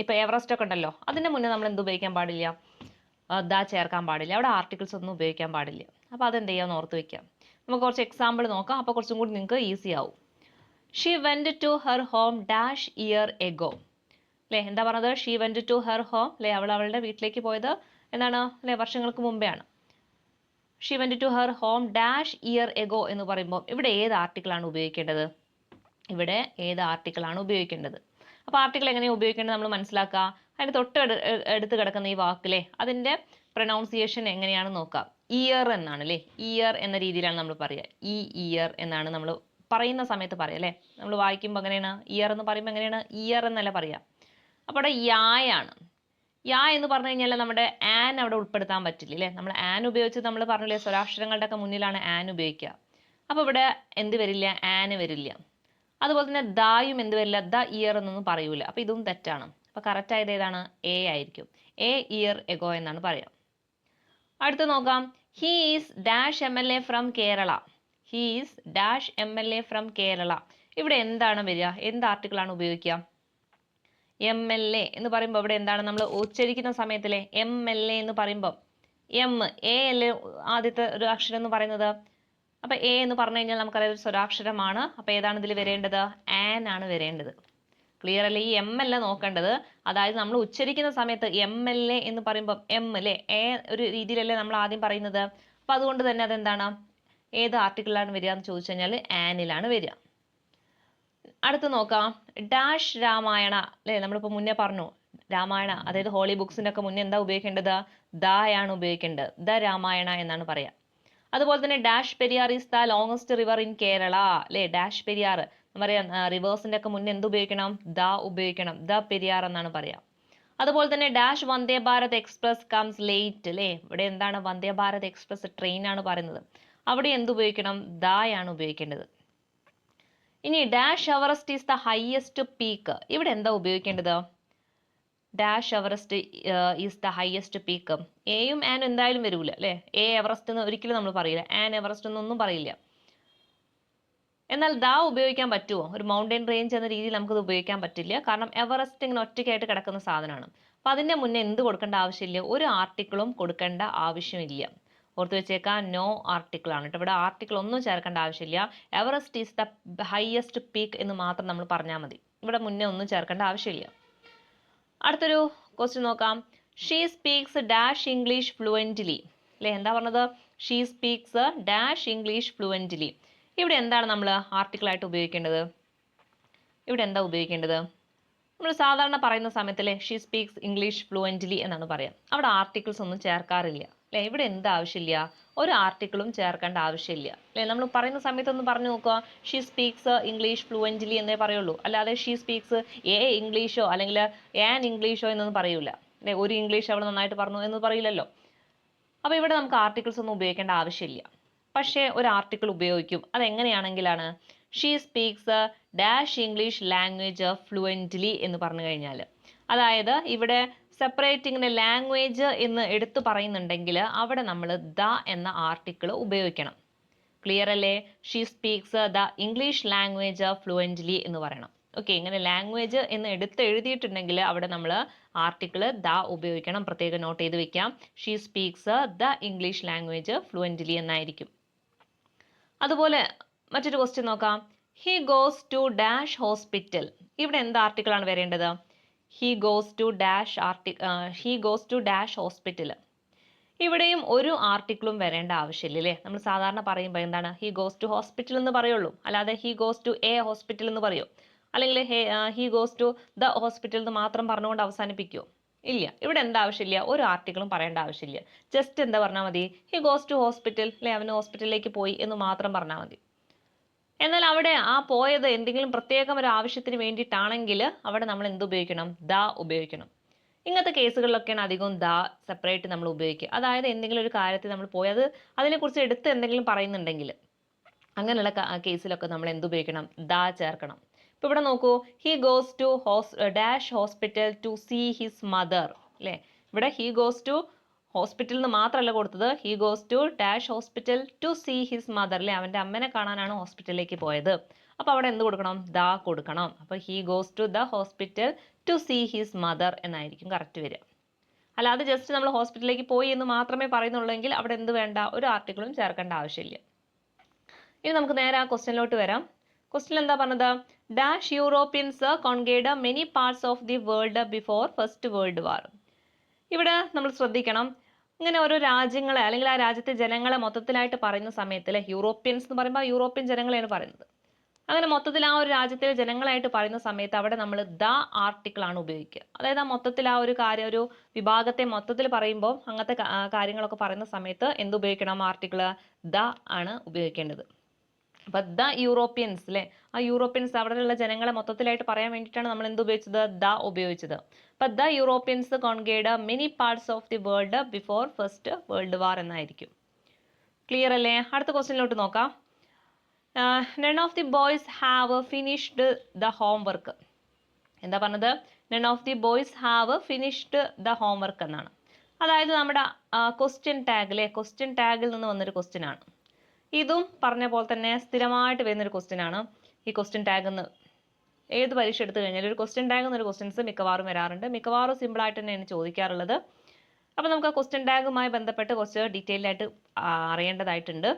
ഇപ്പം എവറസ്റ്റ് ഒക്കെ ഉണ്ടല്ലോ, അതിൻ്റെ മുന്നേ നമ്മൾ എന്ത് ഉപയോഗിക്കാൻ പാടില്ല? ദ ചേർക്കാൻ പാടില്ല. അവിടെ ആർട്ടിക്കിൾസ് ഒന്നും ഉപയോഗിക്കാൻ പാടില്ല. അപ്പോൾ അതെന്ത് ചെയ്യാമെന്ന് ഓർത്ത് വയ്ക്കാം. നമുക്ക് കുറച്ച് എക്സാമ്പിൾ നോക്കാം, അപ്പോൾ കുറച്ചും കൂടി നിങ്ങൾക്ക് ഈസി ആവും. She went to her home dash year ago അല്ലേ. എന്താ പറഞ്ഞത്? She went to her home അല്ലേ, അവളുടെ വീട്ടിലേക്ക് പോയത് എന്താണ് അല്ലേ, വർഷങ്ങൾക്ക് മുമ്പേ ആണ്. She went to her home dash year ago എന്ന് പറയുമ്പോൾ ഇവിടെ ഏത് ആർട്ടിക്കിളാണ് ഉപയോഗിക്കേണ്ടത്? അപ്പോൾ ആർട്ടിക്കിൾ എങ്ങനെയാണ് ഉപയോഗിക്കേണ്ടത് നമ്മൾ മനസ്സിലാക്കുക. അതിന് എടുത്ത് കിടക്കുന്ന ഈ വാക്കിലെ അതിൻ്റെ പ്രൊനൗൺസിയേഷൻ എങ്ങനെയാണെന്ന് നോക്കാം. ഇയർ എന്നാണ് അല്ലേ, ഇയർ എന്ന രീതിയിലാണ് നമ്മൾ പറയുക. ഈ ഇയർ എന്നാണ് നമ്മൾ പറയുന്ന സമയത്ത് പറയുക അല്ലേ. നമ്മൾ വായിക്കുമ്പോൾ എങ്ങനെയാണ്? ഇയർ എന്ന് പറയുമ്പോൾ എങ്ങനെയാണ്? ഇയർ എന്നല്ല പറയുക. അപ്പോൾ അവിടെ യായാണ്. യാ എന്ന് പറഞ്ഞു കഴിഞ്ഞാൽ നമ്മുടെ ആൻ അവിടെ ഉൾപ്പെടുത്താൻ പറ്റില്ല അല്ലേ. നമ്മൾ ആൻ ഉപയോഗിച്ച് നമ്മൾ പറഞ്ഞില്ലേ, സ്വരാക്ഷരങ്ങളുടെ ഒക്കെ മുന്നിലാണ് ആൻ ഉപയോഗിക്കുക. അപ്പോൾ ഇവിടെ എന്ത് വരില്ല? ആന് വരില്ല. അതുപോലെ തന്നെ ദായും എന്ത് വരില്ല? ദ ഇയർ എന്നൊന്നും പറയൂല. അപ്പോൾ ഇതും തെറ്റാണ്. അപ്പോൾ കറക്റ്റ് ആയത് ഏതാണ്? എ ആയിരിക്കും. എ ഇയർ എഗോ എന്നാണ് പറയാം. അടുത്ത് നോക്കാം. He is dash MLA from Kerala. ഇവിടെ എന്താണ് വരിക? എന്ത് ആർട്ടിക്കിളാണ് ഉപയോഗിക്കുക? MLA എന്ന് പറയുമ്പോൾ ഇവിടെ എന്താണ് നമ്മൾ ഉച്ചരിക്കുന്ന സമയത്തിലെ MLA എന്ന് പറയുമ്പോൾ എ അല്ലേ ആദ്യത്തെ ഒരു അക്ഷരം എന്ന് പറയുന്നത്. അപ്പോൾ എ എന്ന് പറഞ്ഞു കഴിഞ്ഞാൽ നമുക്കറിയാം ഒരു സ്വരാക്ഷരമാണ്. അപ്പോൾ ഏതാണ് ഇതിൽ വരേണ്ടത്? ആൻ ആണ് വരേണ്ടത്. ക്ലിയർ അല്ലേ? ഈ എം അല്ല നോക്കേണ്ടത്. അതായത് നമ്മൾ ഉച്ചരിക്കുന്ന സമയത്ത് എം എൽ എ എന്ന് പറയുമ്പോൾ എം അല്ലേ, എ ഒരു രീതിയിലല്ലേ നമ്മൾ ആദ്യം പറയുന്നത്. അപ്പോൾ അതുകൊണ്ട് തന്നെ അതെന്താണ്, ഏത് ആർട്ടിക്കിളാണ് വരിക എന്ന് ചോദിച്ചു കഴിഞ്ഞാൽ ആനിലാണ് വരിക. അടുത്ത് നോക്കാം, ഡാഷ് രാമായണ അല്ലേ, നമ്മളിപ്പോൾ മുന്നേ പറഞ്ഞു രാമായണ, അതായത് ഹോളി ബുക്സിന്റെ ഒക്കെ മുന്നേ എന്താ ഉപയോഗിക്കേണ്ടത്? ദായാണ് ഉപയോഗിക്കേണ്ടത്. ദ രാമായണ എന്നാണ് പറയാം. അതുപോലെ തന്നെ dash Periyar is the longest river in Kerala അല്ലേ. ഡാഷ് പെരിയാർ പറയാം, റിവേഴ്സിന്റെ ഒക്കെ മുന്നേ എന്ത് ഉപയോഗിക്കണം? ദ ഉപയോഗിക്കണം. ദ പെരിയാർ എന്നാണ് പറയാം. അതുപോലെ തന്നെ dash Vande Bharat express comes late അല്ലേ. ഇവിടെ എന്താണ്? വന്ദേ ഭാരത് എക്സ്പ്രസ് ട്രെയിൻ ആണ് പറയുന്നത്. അവിടെ എന്ത് ഉപയോഗിക്കണം? ദായാണ് ഉപയോഗിക്കേണ്ടത്. ഇനി dash Everest is the highest peak, ഇവിടെ എന്താ ഉപയോഗിക്കേണ്ടത്? Dash Everest is the highest peak. എയും ആനും എന്തായാലും വരൂല അല്ലേ. എ എവറസ്റ്റ് എന്ന് ഒരിക്കലും നമ്മൾ പറയില്ല. ആൻ എവറസ്റ്റ് എന്നൊന്നും പറയില്ല. എന്നാൽ ദാ ഉപയോഗിക്കാൻ പറ്റുമോ? ഒരു മൗണ്ടൻ റേഞ്ച് എന്ന രീതിയിൽ നമുക്കത് ഉപയോഗിക്കാൻ പറ്റില്ല. കാരണം എവറസ്റ്റ് ഇങ്ങനെ ഒറ്റയ്ക്കായിട്ട് കിടക്കുന്ന സാധനമാണ്. അപ്പം അതിൻ്റെ മുന്നേ എന്ത് കൊടുക്കേണ്ട ആവശ്യമില്ല? ഒരു ആർട്ടിക്കിളും കൊടുക്കേണ്ട ആവശ്യമില്ല. ഓർത്ത് വെച്ചേക്കാം, നോ ആർട്ടിക്കിൾ ആണ് കേട്ടോ. ഇവിടെ ആർട്ടിക്കിൾ ഒന്നും ചേർക്കേണ്ട ആവശ്യമില്ല. Everest is the highest peak എന്ന് മാത്രം നമ്മൾ പറഞ്ഞാൽ മതി. ഇവിടെ മുന്നേ ഒന്നും ചേർക്കേണ്ട ആവശ്യമില്ല. അടുത്തൊരു ക്വസ്റ്റ്യൻ നോക്കാം. She speaks dash English fluently അല്ലേ. എന്താ പറഞ്ഞത്? She speaks dash English fluently. ഇവിടെ എന്താണ് നമ്മൾ ആർട്ടിക്കിളായിട്ട് ഉപയോഗിക്കേണ്ടത്? ഇവിടെ എന്താ ഉപയോഗിക്കേണ്ടത്? നമ്മൾ സാധാരണ പറയുന്ന സമയത്തല്ലേ ഷീ സ്പീക്സ് ഇംഗ്ലീഷ് ഫ്ലുവൻ്റ്ലി എന്നാണ് പറയാം. അവിടെ ആർട്ടിക്കിൾസ് ഒന്നും ചേർക്കാറില്ല അല്ലേ. ഇവിടെ എന്ത് ആവശ്യമില്ല? ഒരു ആർട്ടിക്കിളും ചേർക്കേണ്ട ആവശ്യമില്ല അല്ലേ. നമ്മൾ പറയുന്ന സമയത്തൊന്ന് പറഞ്ഞു നോക്കുക, ഷീ സ്പീക്സ് ഇംഗ്ലീഷ് ഫ്ലുവൻ്റ്ലി എന്നേ പറയുള്ളൂ. അല്ലാതെ ഷീ സ്പീക്സ് ഇംഗ്ലീഷോ അല്ലെങ്കിൽ ആൻ ഇംഗ്ലീഷോ എന്നൊന്നും പറയൂല അല്ലേ. ഒരു ഇംഗ്ലീഷ് അവൾ നന്നായിട്ട് പറഞ്ഞു എന്ന് പറയില്ലല്ലോ. അപ്പോൾ ഇവിടെ നമുക്ക് ആർട്ടിക്കിൾസ് ഒന്നും ഉപയോഗിക്കേണ്ട ആവശ്യമില്ല. പക്ഷേ ഒരു ആർട്ടിക്കിൾ ഉപയോഗിക്കും. അതെങ്ങനെയാണെങ്കിലാണ് she speaks dash English language fluently എന്ന് പറഞ്ഞു കഴിഞ്ഞാൽ, അതായത് ഇവിടെ സെപ്പറേറ്റിങ്ങിന് ലാംഗ്വേജ് എന്ന് എടുത്തു പറയുന്നുണ്ടെങ്കിൽ അവിടെ നമ്മൾ ദ എന്ന ആർട്ടിക്കിൾ ഉപയോഗിക്കണം. ക്ലിയർ അല്ലേ? She speaks the English language fluently എന്ന് പറയണം. ഓക്കെ, ഇങ്ങനെ ലാംഗ്വേജ് എന്ന് എടുത്ത് എഴുതിയിട്ടുണ്ടെങ്കിൽ അവിടെ നമ്മൾ ആർട്ടിക്കിൾ ദ ഉപയോഗിക്കണം. പ്രത്യേകം നോട്ട് ചെയ്ത് വെക്കാം. She speaks the English language fluently എന്നായിരിക്കും. അതുപോലെ മറ്റൊരു ക്വസ്റ്റ്യൻ നോക്കാം. He goes to dash hospital. ഇവിടെ എന്ത് ആർട്ടിക്കിൾ ആണ് വരേണ്ടത്? He goes to dash hospital. ഇവിടെയും ഒരു ആർട്ടിക്കിളും വരേണ്ട ആവശ്യമില്ല അല്ലേ. നമ്മൾ സാധാരണ പറയുമ്പോൾ എന്താണ്? ഹി ഗോസ് ടു ഹോസ്പിറ്റൽ എന്ന് പറയുള്ളൂ. അല്ലാതെ he goes to a hospital എന്ന് പറയോ? അല്ലെങ്കിൽ he goes to the hospital എന്ന് മാത്രം പറഞ്ഞുകൊണ്ട് അവസാനിപ്പിക്കുമോ? ഇല്ല. ഇവിടെ എന്താ ആവശ്യമില്ല? ഒരു ആർട്ടിക്കിളും പറയേണ്ട ആവശ്യമില്ല. ജസ്റ്റ് എന്താ പറഞ്ഞാൽ മതി? ഹി ഗോസ് ടു ഹോസ്പിറ്റൽ അല്ലെ, അവന് ഹോസ്പിറ്റലിലേക്ക് പോയി എന്ന് മാത്രം പറഞ്ഞാൽ മതി. എന്നാൽ അവിടെ ആ പോയത് എന്തെങ്കിലും പ്രത്യേകം ഒരു ആവശ്യത്തിന് വേണ്ടിയിട്ടാണെങ്കിൽ അവിടെ നമ്മൾ എന്ത് ഉപയോഗിക്കണം? ദ ഉപയോഗിക്കണം. ഇങ്ങനത്തെ കേസുകളിലൊക്കെയാണ് അധികവും ദ സെപ്പറേറ്റ് നമ്മൾ ഉപയോഗിക്കുക. അതായത് എന്തെങ്കിലും ഒരു കാര്യത്തിൽ നമ്മൾ പോയത് അതിനെക്കുറിച്ച് എടുത്ത് എന്തെങ്കിലും പറയുന്നുണ്ടെങ്കിൽ അങ്ങനെയുള്ള കേസിലൊക്കെ നമ്മൾ എന്ത് ഉപയോഗിക്കണം? ദ ചേർക്കണം. ഇപ്പൊ ഇവിടെ നോക്കൂ, he goes to dash hospital to see his mother അല്ലേ. ഇവിടെ ഹി ഗോസ് ടു ഹോസ്പിറ്റൽ എന്ന് മാത്രമല്ല കൊടുത്തത്, he goes to dash hospital to see his mother അല്ലേ. അവൻ്റെ അമ്മനെ കാണാനാണ് ഹോസ്പിറ്റലിലേക്ക് പോയത്. അപ്പോൾ അവിടെ എന്ത് കൊടുക്കണം? ദ കൊടുക്കണം. അപ്പോൾ he goes to the hospital to see his mother എന്നായിരിക്കും കറക്റ്റ് വരിക. അല്ലാതെ ജസ്റ്റ് നമ്മൾ ഹോസ്പിറ്റലിലേക്ക് പോയി എന്ന് മാത്രമേ പറയുന്നുള്ളെങ്കിൽ അവിടെ എന്ത് വേണ്ട? ഒരു ആർട്ടിക്കിളും ചേർക്കേണ്ട ആവശ്യമില്ല. ഇനി നമുക്ക് നേരെ ആ ക്വസ്റ്റ്യനിലോട്ട് വരാം. ക്വസ്റ്റ്യൻ എന്താ പറഞ്ഞത്? Dash Europeans conquered many parts of the world before First World War. ഇവിടെ നമ്മൾ ശ്രദ്ധിക്കണം, ഇങ്ങനെ ഓരോ രാജ്യങ്ങളെ അല്ലെങ്കിൽ ആ രാജ്യത്തെ ജനങ്ങളെ മൊത്തത്തിലായിട്ട് പറയുന്ന സമയത്ത് യൂറോപ്യൻസ് എന്ന് പറയുമ്പോൾ യൂറോപ്യൻ ജനങ്ങളെയാണ് പറയുന്നത്. അങ്ങനെ മൊത്തത്തിൽ ആ ഒരു രാജ്യത്തിലെ ജനങ്ങളായിട്ട് പറയുന്ന സമയത്ത് അവിടെ നമ്മൾ ദ ആർട്ടിക്കിൾ ആണ് ഉപയോഗിക്കുക. അതായത് ആ മൊത്തത്തിൽ ആ ഒരു കാര്യം, ഒരു വിഭാഗത്തെ മൊത്തത്തിൽ പറയുമ്പോൾ അങ്ങനത്തെ കാര്യങ്ങളൊക്കെ പറയുന്ന സമയത്ത് എന്ത് ഉപയോഗിക്കണം? ആർട്ടിക്കിൾ ദ ആണ് ഉപയോഗിക്കേണ്ടത്. അപ്പൊ ദ യൂറോപ്യൻസ് അല്ലെ, ആ യൂറോപ്യൻസ് അവിടെയുള്ള ജനങ്ങളെ മൊത്തത്തിലായിട്ട് പറയാൻ വേണ്ടിയിട്ടാണ് നമ്മൾ എന്ത് ഉപയോഗിച്ചത്? ദ ഉപയോഗിച്ചത്. അപ്പൊ the Europeans conquered many parts of the world before First World War എന്നായിരിക്കും. ക്ലിയർ അല്ലേ? അടുത്ത ക്വസ്റ്റ്യനിലോട്ട് നോക്കാം. None of the boys have finished the homework. എന്താ പറഞ്ഞത്? None of the boys have finished the homework എന്നാണ്. അതായത് നമ്മുടെ ക്വസ്റ്റ്യൻ ടാഗ് അല്ലെ, ക്വസ്റ്റ്യൻ ടാഗിൽ നിന്ന് വന്നൊരു ക്വസ്റ്റ്യൻ ആണ്. ഇതും പറഞ്ഞ പോലെ തന്നെ സ്ഥിരമായിട്ട് വരുന്നൊരു ക്വസ്റ്റ്യൻ ആണ് ഈ ക്വസ്റ്റ്യൻ ടാഗ് എന്ന്. ഏത് പരീക്ഷ എടുത്തു കഴിഞ്ഞാൽ ഒരു ക്വസ്റ്റ്യൻ ടാഗ് എന്നൊരു ക്വസ്റ്റ്യൻസ് മിക്കവാറും വരാറുണ്ട്. മിക്കവാറും സിമ്പിളായിട്ട് തന്നെയാണ് ചോദിക്കാറുള്ളത്. അപ്പോൾ നമുക്ക് ആ ക്വസ്റ്റ്യൻ ടാഗുമായി ബന്ധപ്പെട്ട് കുറച്ച് ഡീറ്റെയിൽ ആയിട്ട് അറിയേണ്ടതായിട്ടുണ്ട്.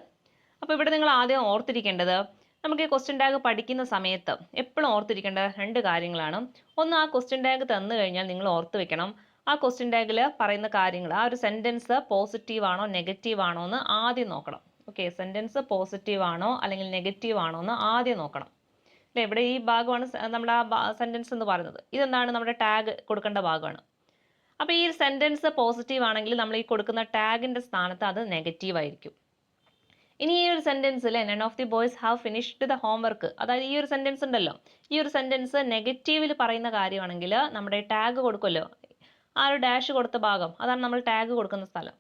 അപ്പോൾ ഇവിടെ നിങ്ങൾ ആദ്യം ഓർത്തിരിക്കേണ്ടത്, നമുക്ക് ഈ ക്വസ്റ്റ്യൻ ടാഗ് പഠിക്കുന്ന സമയത്ത് എപ്പോഴും ഓർത്തിരിക്കേണ്ട രണ്ട് കാര്യങ്ങളാണ്. ഒന്ന്, ആ ക്വസ്റ്റ്യൻ ടാഗ് തന്നു കഴിഞ്ഞാൽ നിങ്ങൾ ഓർത്ത് വെക്കണം, ആ ക്വസ്റ്റ്യൻ ടാഗിൽ പറയുന്ന കാര്യങ്ങൾ, ആ ഒരു സെൻറ്റൻസ് പോസിറ്റീവ് ആണോ നെഗറ്റീവ് ആണോ എന്ന് ആദ്യം നോക്കണം. ഓക്കെ, സെൻറ്റൻസ് പോസിറ്റീവ് ആണോ അല്ലെങ്കിൽ നെഗറ്റീവ് ആണോ എന്ന് ആദ്യം നോക്കണം. അല്ലേ, ഇവിടെ ഈ ഭാഗമാണ് നമ്മുടെ ആ സെൻറ്റൻസ് എന്ന് പറയുന്നത്. ഇതെന്താണ്, നമ്മുടെ ടാഗ് കൊടുക്കേണ്ട ഭാഗമാണ്. അപ്പോൾ ഈ സെൻറ്റൻസ് പോസിറ്റീവ് ആണെങ്കിൽ നമ്മൾ ഈ കൊടുക്കുന്ന ടാഗിൻ്റെ സ്ഥാനത്ത് അത് നെഗറ്റീവ് ആയിരിക്കും. ഇനി ഈ ഒരു സെൻറ്റൻസിൽ none of the boys have finished the homework, അതായത് ഈ ഒരു സെൻറ്റൻസ് ഉണ്ടല്ലോ, ഈ ഒരു സെൻറ്റൻസ് നെഗറ്റീവിൽ പറയുന്ന കാര്യമാണെങ്കിൽ നമ്മുടെ ടാഗ് കൊടുക്കുമല്ലോ, ആ ഒരു ഡാഷ് കൊടുത്ത ഭാഗം, അതാണ് നമ്മൾ ടാഗ് കൊടുക്കുന്ന സ്ഥലം.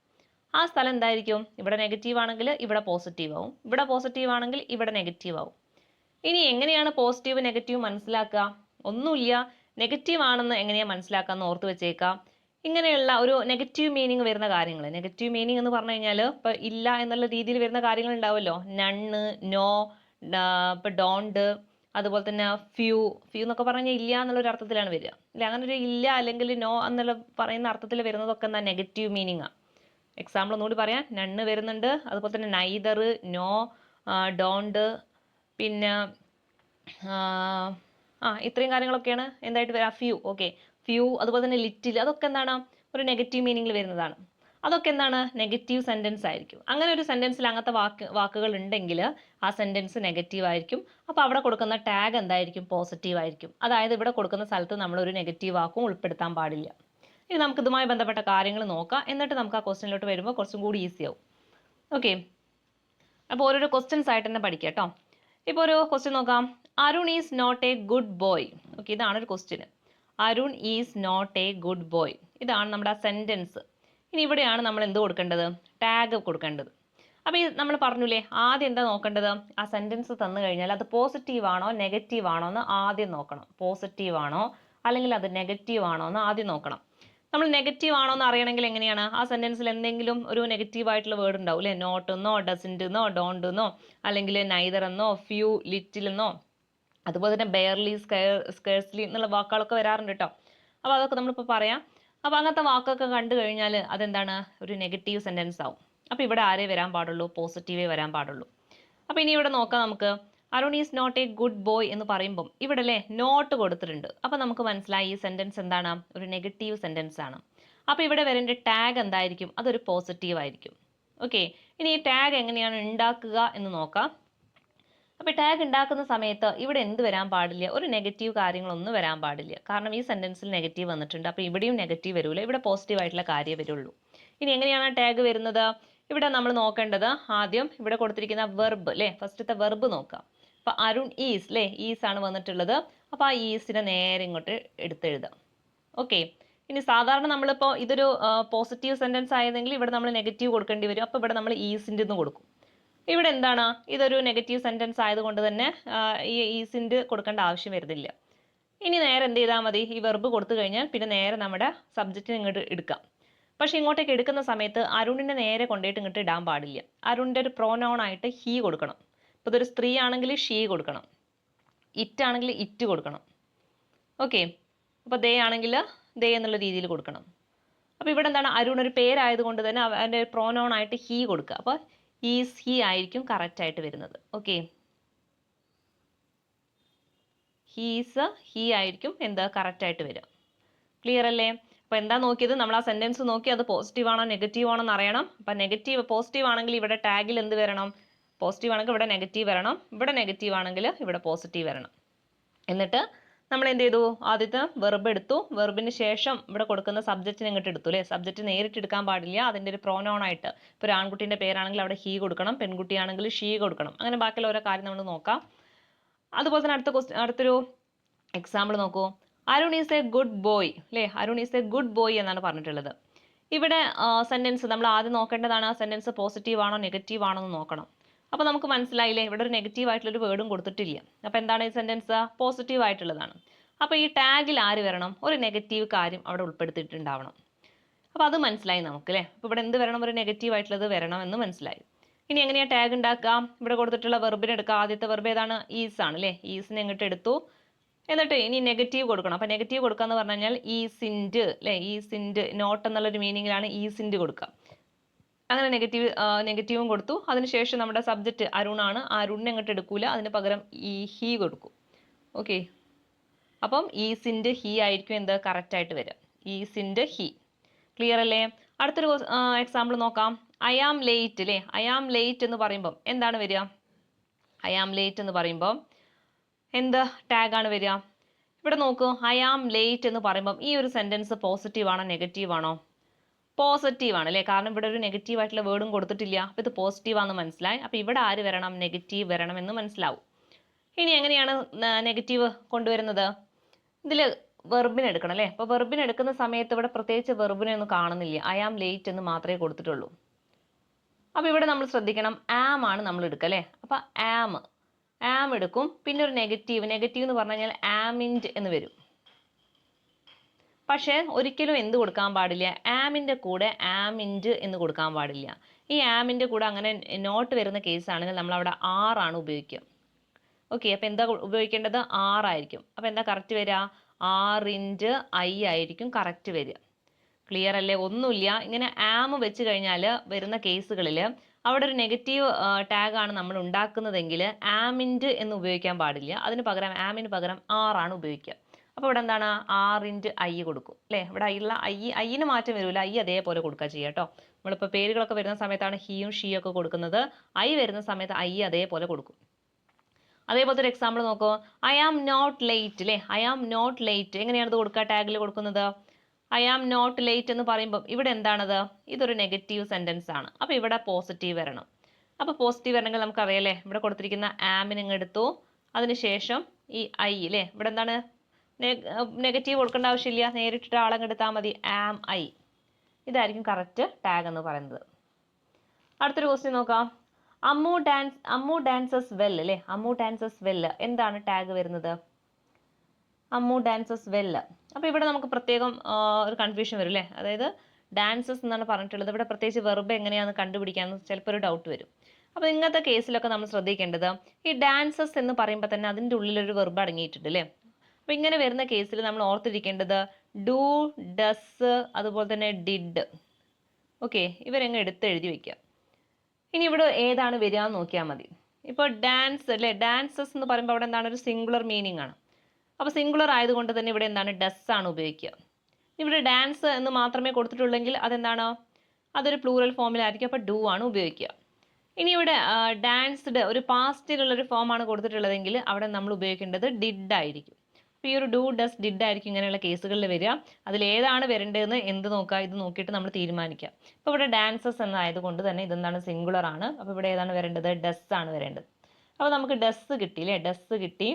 ആ സ്ഥലം എന്തായിരിക്കും, ഇവിടെ നെഗറ്റീവ് ആണെങ്കിൽ ഇവിടെ പോസിറ്റീവ് ആവും, ഇവിടെ പോസിറ്റീവ് ആണെങ്കിൽ ഇവിടെ നെഗറ്റീവ് ആവും. ഇനി എങ്ങനെയാണ് പോസിറ്റീവ് നെഗറ്റീവ് മനസ്സിലാക്കുക? ഒന്നുമില്ല, നെഗറ്റീവ് ആണെന്ന് എങ്ങനെയാണ് മനസ്സിലാക്കാമെന്ന് ഓർത്ത് വെച്ചേക്കാം. ഇങ്ങനെയുള്ള ഒരു നെഗറ്റീവ് മീനിങ് വരുന്ന കാര്യങ്ങൾ, നെഗറ്റീവ് മീനിങ് എന്ന് പറഞ്ഞു കഴിഞ്ഞാൽ ഇപ്പോൾ ഇല്ല എന്നുള്ള രീതിയിൽ വരുന്ന കാര്യങ്ങൾ ഉണ്ടാവുമല്ലോ, നണ്ണ്, നോ, ഇപ്പോൾ ഡോണ്ട്, അതുപോലെ തന്നെ ഫ്യൂ എന്നൊക്കെ പറഞ്ഞു കഴിഞ്ഞാൽ ഇല്ല എന്നുള്ളൊരു അർത്ഥത്തിലാണ് വരിക അല്ലെ. അങ്ങനെ ഒരു ഇല്ല അല്ലെങ്കിൽ നോ എന്നുള്ള പറയുന്ന അർത്ഥത്തിൽ വരുന്നതൊക്കെ എന്താ, നെഗറ്റീവ് മീനിങ്ങാണ്. എക്സാമ്പിൾ ഒന്നുകൂടി പറയാം, നണ്ണ് വരുന്നുണ്ട്, അതുപോലെ തന്നെ നൈദർ, നോ, ഡോണ്ട്, പിന്നെ ഇത്രയും കാര്യങ്ങളൊക്കെയാണ് എന്തായിട്ട് വരാം, ഫ്യൂ. ഓക്കെ, ഫ്യൂ, അതുപോലെ തന്നെ ലിറ്റിൽ, അതൊക്കെ എന്താണ്, ഒരു നെഗറ്റീവ് മീനിങ്ങിൽ വരുന്നതാണ്. അതൊക്കെ എന്താണ്, നെഗറ്റീവ് സെൻറ്റൻസ് ആയിരിക്കും. അങ്ങനെ ഒരു സെൻറ്റൻസിൽ അങ്ങനത്തെ വാക്കുകൾ ഉണ്ടെങ്കിൽ ആ സെൻറ്റൻസ് നെഗറ്റീവ് ആയിരിക്കും. അപ്പോൾ അവിടെ കൊടുക്കുന്ന ടാഗ് എന്തായിരിക്കും, പോസിറ്റീവ് ആയിരിക്കും. അതായത് ഇവിടെ കൊടുക്കുന്ന സ്ഥലത്ത് നമ്മൾ ഒരു നെഗറ്റീവ് വാക്കും ഉൾപ്പെടുത്താൻ പാടില്ല. ഇനി നമുക്ക് ഇതുമായി ബന്ധപ്പെട്ട കാര്യങ്ങൾ നോക്കാം, എന്നിട്ട് നമുക്ക് ആ ക്വസ്റ്റ്യനിലോട്ട് വരുമ്പോൾ കുറച്ചും കൂടി ഈസി ആവും. ഓക്കെ, അപ്പോൾ ഓരോരോ ക്വസ്റ്റ്യൻസ് ആയിട്ട് തന്നെ പഠിക്കാം കേട്ടോ. ഇപ്പോൾ ഒരു ക്വസ്റ്റ്യൻ നോക്കാം, Arun is not a good boy. Okay, ഇതാണ് ഒരു question. Arun is not a good boy, ഇതാണ് നമ്മുടെ ആ സെൻറ്റൻസ്. ഇനി ഇവിടെയാണ് നമ്മൾ എന്ത് കൊടുക്കേണ്ടത്, ടാഗ് കൊടുക്കേണ്ടത്. അപ്പോൾ ഈ നമ്മൾ പറഞ്ഞില്ലേ, ആദ്യം എന്താ നോക്കേണ്ടത്, ആ സെൻറ്റൻസ് തന്നു കഴിഞ്ഞാൽ അത് പോസിറ്റീവ് ആണോ നെഗറ്റീവ് ആണോ എന്ന് ആദ്യം നോക്കണം. പോസിറ്റീവ് ആണോ അല്ലെങ്കിൽ അത് നെഗറ്റീവ് ആണോ എന്ന് ആദ്യം നോക്കണം. നമ്മൾ നെഗറ്റീവ് ആണോ എന്ന് അറിയണമെങ്കിൽ എങ്ങനെയാണ്, ആ സെൻറ്റൻസിൽ എന്തെങ്കിലും ഒരു നെഗറ്റീവ് ആയിട്ടുള്ള വേർഡ് ഉണ്ടാവും അല്ലേ, നോട്ട് എന്നോ ഡസൻറ്റ് എന്നോ ഡോണ്ട് എന്നോ അല്ലെങ്കിൽ നൈദർ എന്നോ ഫ്യൂ, ലിറ്റിൽ എന്നോ, അതുപോലെ തന്നെ ബെയർലി, സ്കേഴ്സ്ലി എന്നുള്ള വാക്കുകളൊക്കെ വരാറുണ്ട് കേട്ടോ. അപ്പോൾ അതൊക്കെ നമ്മളിപ്പോൾ പറയാം. അപ്പോൾ അങ്ങനത്തെ വാക്കൊക്കെ കണ്ടു കഴിഞ്ഞാൽ അതെന്താണ്, ഒരു നെഗറ്റീവ് സെൻറ്റൻസ് ആവും. അപ്പോൾ ഇവിടെ ആരേ വരാൻ പാടുള്ളൂ, പോസിറ്റീവേ വരാൻ പാടുള്ളൂ. അപ്പോൾ ഇനി ഇവിടെ നോക്കാം നമുക്ക്, Arun is not a good boy എന്ന് പറയുമ്പം ഇവിടെ അല്ലേ നോട്ട് കൊടുത്തിട്ടുണ്ട്. അപ്പോൾ നമുക്ക് മനസ്സിലായി ഈ സെൻറ്റൻസ് എന്താണ്, ഒരു നെഗറ്റീവ് സെൻറ്റൻസ് ആണ്. അപ്പോൾ ഇവിടെ വരേണ്ട ടാഗ് എന്തായിരിക്കും, അതൊരു പോസിറ്റീവ് ആയിരിക്കും. ഓക്കെ, ഇനി ഈ ടാഗ് എങ്ങനെയാണ് ഉണ്ടാക്കുക എന്ന് നോക്കാം. അപ്പോൾ ടാഗ് ഉണ്ടാക്കുന്ന സമയത്ത് ഇവിടെ എന്ത് വരാൻ പാടില്ല, ഒരു നെഗറ്റീവ് കാര്യങ്ങളൊന്നും വരാൻ പാടില്ല. കാരണം ഈ സെൻറ്റൻസിൽ നെഗറ്റീവ് വന്നിട്ടുണ്ട്, അപ്പോൾ ഇവിടെയും നെഗറ്റീവ് വരില്ല, ഇവിടെ പോസിറ്റീവ് ആയിട്ടുള്ള കാര്യമേ വരുള്ളൂ. ഇനി എങ്ങനെയാണ് ടാഗ് വരുന്നത്, ഇവിടെ നമ്മൾ നോക്കേണ്ടത് ആദ്യം ഇവിടെ കൊടുത്തിരിക്കുന്ന വെർബ് അല്ലേ, ഫസ്റ്റത്തെ വെർബ് നോക്കാം. അപ്പോൾ അരുൺ ഈസ് അല്ലേ, ഈസ് ആണ് വന്നിട്ടുള്ളത്. അപ്പോൾ ആ ഈസിനെ നേരെ ഇങ്ങോട്ട് എടുത്തെഴുതാം. ഓക്കെ, ഇനി സാധാരണ നമ്മളിപ്പോൾ ഇതൊരു പോസിറ്റീവ് സെൻറ്റൻസ് ആയതെങ്കിൽ ഇവിടെ നമ്മൾ നെഗറ്റീവ് കൊടുക്കേണ്ടി വരും. അപ്പോൾ ഇവിടെ നമ്മൾ ഈസിൻ്റെ എന്ന് കൊടുക്കും. ഇവിടെ എന്താണ്, ഇതൊരു നെഗറ്റീവ് സെൻറ്റൻസ് ആയതുകൊണ്ട് തന്നെ ഈ ഈസിൻ്റെ കൊടുക്കേണ്ട ആവശ്യം വരുന്നില്ല. ഇനി നേരെ എന്ത് ചെയ്താൽ മതി, ഈ വെർബ് കൊടുത്തു കഴിഞ്ഞാൽ പിന്നെ നേരെ നമ്മുടെ സബ്ജക്റ്റിന് ഇങ്ങോട്ട് എടുക്കാം. പക്ഷേ ഇങ്ങോട്ടേക്ക് എടുക്കുന്ന സമയത്ത് അരുണിനെ നേരെ കൊണ്ടുപോയിട്ട് ഇങ്ങോട്ട് ഇടാൻ പാടില്ല. അരുണിൻ്റെ ഒരു പ്രോനൗൺ ആയിട്ട് ഹീ കൊടുക്കണം. ഇപ്പോൾ ഇതൊരു സ്ത്രീ ആണെങ്കിൽ ഷീ കൊടുക്കണം, ഇറ്റ് ആണെങ്കിൽ ഇറ്റ് കൊടുക്കണം. ഓക്കെ, അപ്പോൾ ദേ ആണെങ്കിൽ ദേ എന്നുള്ള രീതിയിൽ കൊടുക്കണം. അപ്പോൾ ഇവിടെ എന്താണ്, അരുൺ ഒരു പേരായതുകൊണ്ട് തന്നെ അവൻ്റെ പ്രോനൗൺ ആയിട്ട് ഹീ കൊടുക്കുക. അപ്പോൾ ഈസ്, ഹീ ആയിരിക്കും കറക്റ്റ് ആയിട്ട് വരുന്നത്. ഓക്കെ, ഹീസ്, ഹീ ആയിരിക്കും എന്താ കറക്റ്റ് ആയിട്ട് വരിക. ക്ലിയർ അല്ലേ? അപ്പോൾ എന്താ നോക്കിയത്, നമ്മൾ ആ സെൻറ്റൻസ് നോക്കി അത് പോസിറ്റീവ് ആണോ നെഗറ്റീവ് ആണോ എന്ന് അറിയണം. അപ്പം പോസിറ്റീവ് ആണെങ്കിൽ ഇവിടെ ടാഗിൽ എന്ത് വരണം, പോസിറ്റീവ് ആണെങ്കിൽ ഇവിടെ നെഗറ്റീവ് വരണം, ഇവിടെ നെഗറ്റീവ് ആണെങ്കിൽ ഇവിടെ പോസിറ്റീവ് വരണം. എന്നിട്ട് നമ്മൾ എന്ത് ചെയ്തു, ആദ്യത്തെ വെർബ് എടുത്തു, വെർബിന് ശേഷം ഇവിടെ കൊടുക്കുന്ന സബ്ജക്റ്റിനെ ഇങ്ങോട്ട് എടുത്തു അല്ലേ. സബ്ജക്റ്റ് നേരിട്ട് എടുക്കാൻ പാടില്ല, അതിൻ്റെ ഒരു പ്രോനൗൺ ആയിട്ട്. ഇപ്പോൾ ഒരു ആൺകുട്ടീൻ്റെ പേരാണെങ്കിൽ അവിടെ ഹീ കൊടുക്കണം, പെൺകുട്ടിയാണെങ്കിൽ ഷീ കൊടുക്കണം. അങ്ങനെ ബാക്കിയുള്ള ഓരോ കാര്യം നമ്മൾ നോക്കാം. അതുപോലെ തന്നെ അടുത്തൊരു എക്സാമ്പിൾ നോക്കൂ, Arun is a good boy അല്ലേ. Arun is a good boy എന്നാണ് പറഞ്ഞിട്ടുള്ളത്. ഇവിടെ സെൻറ്റൻസ് നമ്മൾ ആദ്യം നോക്കേണ്ടതാണ്, ആ സെൻറ്റൻസ് പോസിറ്റീവ് ആണോ നെഗറ്റീവ് ആണോ എന്ന് നോക്കണം. അപ്പോൾ നമുക്ക് മനസ്സിലായില്ലേ, ഇവിടെ ഒരു നെഗറ്റീവ് ആയിട്ടുള്ളൊരു വേർഡും കൊടുത്തിട്ടില്ല. അപ്പോൾ എന്താണ് ഈ സെൻറ്റൻസ്, പോസിറ്റീവ് ആയിട്ടുള്ളതാണ്. അപ്പോൾ ഈ ടാഗിൽ ആര് വരണം, ഒരു നെഗറ്റീവ് കാര്യം അവിടെ ഉൾപ്പെടുത്തിയിട്ടുണ്ടാവണം. അപ്പോൾ അത് മനസ്സിലായി നമുക്ക് അല്ലേ. അപ്പോൾ ഇവിടെ എന്ത് വരണം, ഒരു നെഗറ്റീവ് ആയിട്ടുള്ളത് വരണം എന്ന് മനസ്സിലായി. ഇനി എങ്ങനെയാണ് ടാഗ് ഉണ്ടാക്കുക, ഇവിടെ കൊടുത്തിട്ടുള്ള വെർബിനെ എടുക്കുക. ആദ്യത്തെ വെർബ് ഏതാണ്, ഈസ് ആണ് അല്ലേ. ഈസിനെ ഇങ്ങോട്ട് എടുത്തു, എന്നിട്ട് ഇനി നെഗറ്റീവ് കൊടുക്കണം. അപ്പോൾ നെഗറ്റീവ് കൊടുക്കുക എന്ന് പറഞ്ഞു കഴിഞ്ഞാൽ ഈസിൻഡ് അല്ലേ. ഈസിൻഡ്, നോട്ട് എന്നുള്ളൊരു മീനിങ്ങിലാണ് ഈസിൻഡ് കൊടുക്കുക. അങ്ങനെ നെഗറ്റീവും കൊടുത്തു. അതിനുശേഷം നമ്മുടെ സബ്ജക്റ്റ് അരുണാണ്. ആ അരുണിനെ അങ്ങോട്ട് എടുക്കൂല, അതിന് പകരം ഈ ഹി കൊടുക്കും. ഓക്കെ, അപ്പം ഈസിൻ്റെ ഹി ആയിരിക്കും എന്ത് കറക്റ്റ് ആയിട്ട് വരിക. ഈസിൻ്റെ ഹി. ക്ലിയർ അല്ലേ? അടുത്തൊരു എക്സാമ്പിൾ നോക്കാം. ഐ ആം ലേറ്റ് അല്ലേ? ഐ ആം ലേറ്റ് എന്ന് പറയുമ്പം എന്താണ് വരിക? ഐ ആം ലേറ്റ് എന്ന് പറയുമ്പം എന്ത് ടാഗാണ് വരിക? ഇവിടെ നോക്കൂ, ഐ ആം ലേറ്റ് എന്ന് പറയുമ്പം ഈ ഒരു സെൻറ്റൻസ് പോസിറ്റീവ് ആണോ നെഗറ്റീവ് ആണോ? പോസിറ്റീവ് ആണ് അല്ലേ? കാരണം ഇവിടെ ഒരു നെഗറ്റീവ് ആയിട്ടുള്ള വേർഡും കൊടുത്തിട്ടില്ല. അപ്പോൾ ഇത് പോസിറ്റീവ് ആണെന്ന് മനസ്സിലായി. അപ്പോൾ ഇവിടെ ആര് വരണം? നെഗറ്റീവ് വരണം എന്ന് മനസ്സിലാവും. ഇനി എങ്ങനെയാണ് നെഗറ്റീവ് കൊണ്ടുവരുന്നത്? ഇതിൽ വെർബിന് എടുക്കണം അല്ലേ? അപ്പോൾ വെർബിന് എടുക്കുന്ന സമയത്ത് ഇവിടെ പ്രത്യേകിച്ച് വെർബിനെ ഒന്നും കാണുന്നില്ല. ഐ ആം ലേറ്റ് എന്ന് മാത്രമേ കൊടുത്തിട്ടുള്ളൂ. അപ്പോൾ ഇവിടെ നമ്മൾ ശ്രദ്ധിക്കണം, ആം ആണ് നമ്മൾ എടുക്കുക അല്ലേ? അപ്പോൾ ആം എടുക്കും. പിന്നെ ഒരു നെഗറ്റീവ് എന്ന് പറഞ്ഞു കഴിഞ്ഞാൽ ആമിൻഡ് എന്ന് വരും. പക്ഷേ ഒരിക്കലും എന്ത് കൊടുക്കാൻ പാടില്ല? ആമിൻ്റെ കൂടെ ആമിൻഡ് എന്ന് കൊടുക്കാൻ പാടില്ല. ഈ ആമിൻ്റെ കൂടെ അങ്ങനെ നോട്ട് വരുന്ന കേസാണെങ്കിൽ നമ്മൾ അവിടെ ആറാണ് ഉപയോഗിക്കുക. ഓക്കെ, അപ്പോൾ എന്താ ഉപയോഗിക്കേണ്ടത്? ആറായിരിക്കും. അപ്പോൾ എന്താ കറക്റ്റ് വരിക? ആറിൻഡ് ഐ ആയിരിക്കും കറക്റ്റ് വരിക. ക്ലിയർ അല്ലേ? ഒന്നുമില്ല, ഇങ്ങനെ ആം വെച്ച് കഴിഞ്ഞാൽ വരുന്ന കേസുകളിൽ അവിടെ ഒരു നെഗറ്റീവ് ടാഗാണ് നമ്മൾ ഉണ്ടാക്കുന്നതെങ്കിൽ ആമിൻഡ് എന്ന് ഉപയോഗിക്കാൻ പാടില്ല. ആമിന് പകരം ആറാണ് ഉപയോഗിക്കുക. അപ്പോൾ ഇവിടെ എന്താണ്? ആറിൻഡ് ഐ കൊടുക്കും അല്ലേ? ഇവിടെ ഐന് മാറ്റം വരില്ല, ഐ അതേപോലെ കൊടുക്കുക ചെയ്യുക കേട്ടോ. നമ്മളിപ്പോൾ പേരുകളൊക്കെ വരുന്ന സമയത്താണ് ഹിയും ഷീയും ഒക്കെ കൊടുക്കുന്നത്. ഐ വരുന്ന സമയത്ത് ഐ അതേപോലെ കൊടുക്കും. അതേപോലത്തെ ഒരു എക്സാമ്പിൾ നോക്കൂ. ഐ ആം നോട്ട് ലേറ്റ് അല്ലേ? ഐ ആം നോട്ട് ലേറ്റ് എങ്ങനെയാണ് ഇത് കൊടുക്കുക? ടാഗിൽ കൊടുക്കുന്നത് ഐ ആം നോട്ട് ലേറ്റ് എന്ന് പറയുമ്പോൾ ഇവിടെ എന്താണത്? ഇതൊരു നെഗറ്റീവ് സെൻറ്റൻസ് ആണ്. അപ്പോൾ ഇവിടെ പോസിറ്റീവ് വരണം. അപ്പോൾ പോസിറ്റീവ് വരണമെങ്കിൽ നമുക്കറിയാലേ, ഇവിടെ കൊടുത്തിരിക്കുന്ന ആമിന് ഇങ്ങ് എടുത്തു, അതിനുശേഷം ഈ ഐ അല്ലേ? ഇവിടെ എന്താണ്? നെഗറ്റീവ് കൊടുക്കേണ്ട ആവശ്യമില്ല, നേരിട്ടിട്ട് ആളങ്ങ് എടുത്താൽ മതി. Am I. ഇതായിരിക്കും കറക്റ്റ് ടാഗ് എന്ന് പറയുന്നത്. അടുത്തൊരു ക്വസ്റ്റ്യൻ നോക്കാം. അമ്മു ഡാൻസസ് വെൽ അല്ലേ? അമ്മു ഡാൻസസ് വെൽ എന്താണ് ടാഗ് വരുന്നത്? Ammu dances well. അപ്പോൾ ഇവിടെ നമുക്ക് പ്രത്യേകം ഒരു കൺഫ്യൂഷൻ വരും അല്ലേ? അതായത് ഡാൻസസ് എന്നാണ് പറഞ്ഞിട്ടുള്ളത്, ഇവിടെ പ്രത്യേകിച്ച് വെർബ് എങ്ങനെയാണെന്ന് കണ്ടുപിടിക്കാമെന്ന് ചിലപ്പോൾ ഒരു ഡൗട്ട് വരും. അപ്പോൾ ഇങ്ങനത്തെ കേസിലൊക്കെ നമ്മൾ ശ്രദ്ധിക്കേണ്ടത്, ഈ ഡാൻസസ് എന്ന് പറയുമ്പോൾ തന്നെ അതിൻ്റെ ഉള്ളിലൊരു വെർബ് അടങ്ങിയിട്ടുണ്ട് അല്ലേ? അപ്പോൾ ഇങ്ങനെ വരുന്ന കേസിൽ നമ്മൾ ഓർത്തിരിക്കേണ്ടത് ഡു, ഡസ്, അതുപോലെ തന്നെ ഡിഡ്. ഓക്കെ, ഇവരെങ്ങ് എഴുതി വയ്ക്കുക. ഇനി ഇവിടെ ഏതാണ് വരിക എന്ന് നോക്കിയാൽ മതി. ഇപ്പോൾ ഡാൻസ് അല്ലേ? ഡാൻസസ് എന്ന് പറയുമ്പോൾ അവിടെ എന്താണ്? ഒരു സിംഗുലർ മീനിങ് ആണ്. അപ്പോൾ സിംഗുലർ ആയതുകൊണ്ട് തന്നെ ഇവിടെ എന്താണ്? ഡസ് ആണ് ഉപയോഗിക്കുക. ഇവിടെ ഡാൻസ് എന്ന് മാത്രമേ കൊടുത്തിട്ടുള്ളെങ്കിൽ അതെന്താണ്? അതൊരു പ്ലൂറൽ ഫോമിലായിരിക്കും. അപ്പോൾ ഡു ആണ് ഉപയോഗിക്കുക. ഇനി ഇവിടെ ഡാൻസ്ഡ് ഒരു പാസ്റ്റിലുള്ളൊരു ഫോമാണ് കൊടുത്തിട്ടുള്ളതെങ്കിൽ അവിടെ നമ്മൾ ഉപയോഗിക്കേണ്ടത് ഡിഡ് ആയിരിക്കും. അപ്പോൾ ഈ ഒരു ഡു, ഡസ്, ഡിഡ് ആയിരിക്കും ഇങ്ങനെയുള്ള കേസുകളിൽ വരിക. അതിലേതാണ് വരേണ്ടതെന്ന് നോക്കുക, ഇത് നോക്കിയിട്ട് നമ്മൾ തീരുമാനിക്കുക. അപ്പോൾ ഇവിടെ ഡാൻസസ് എന്നായതുകൊണ്ട് തന്നെ ഇതെന്താണ്? സിംഗുലർ ആണ്. അപ്പോൾ ഇവിടെ ഏതാണ് വരേണ്ടത്? ഡസ് ആണ് വരേണ്ടത്. അപ്പോൾ നമുക്ക് ഡസ് കിട്ടി അല്ലേ? ഡസ് കിട്ടി.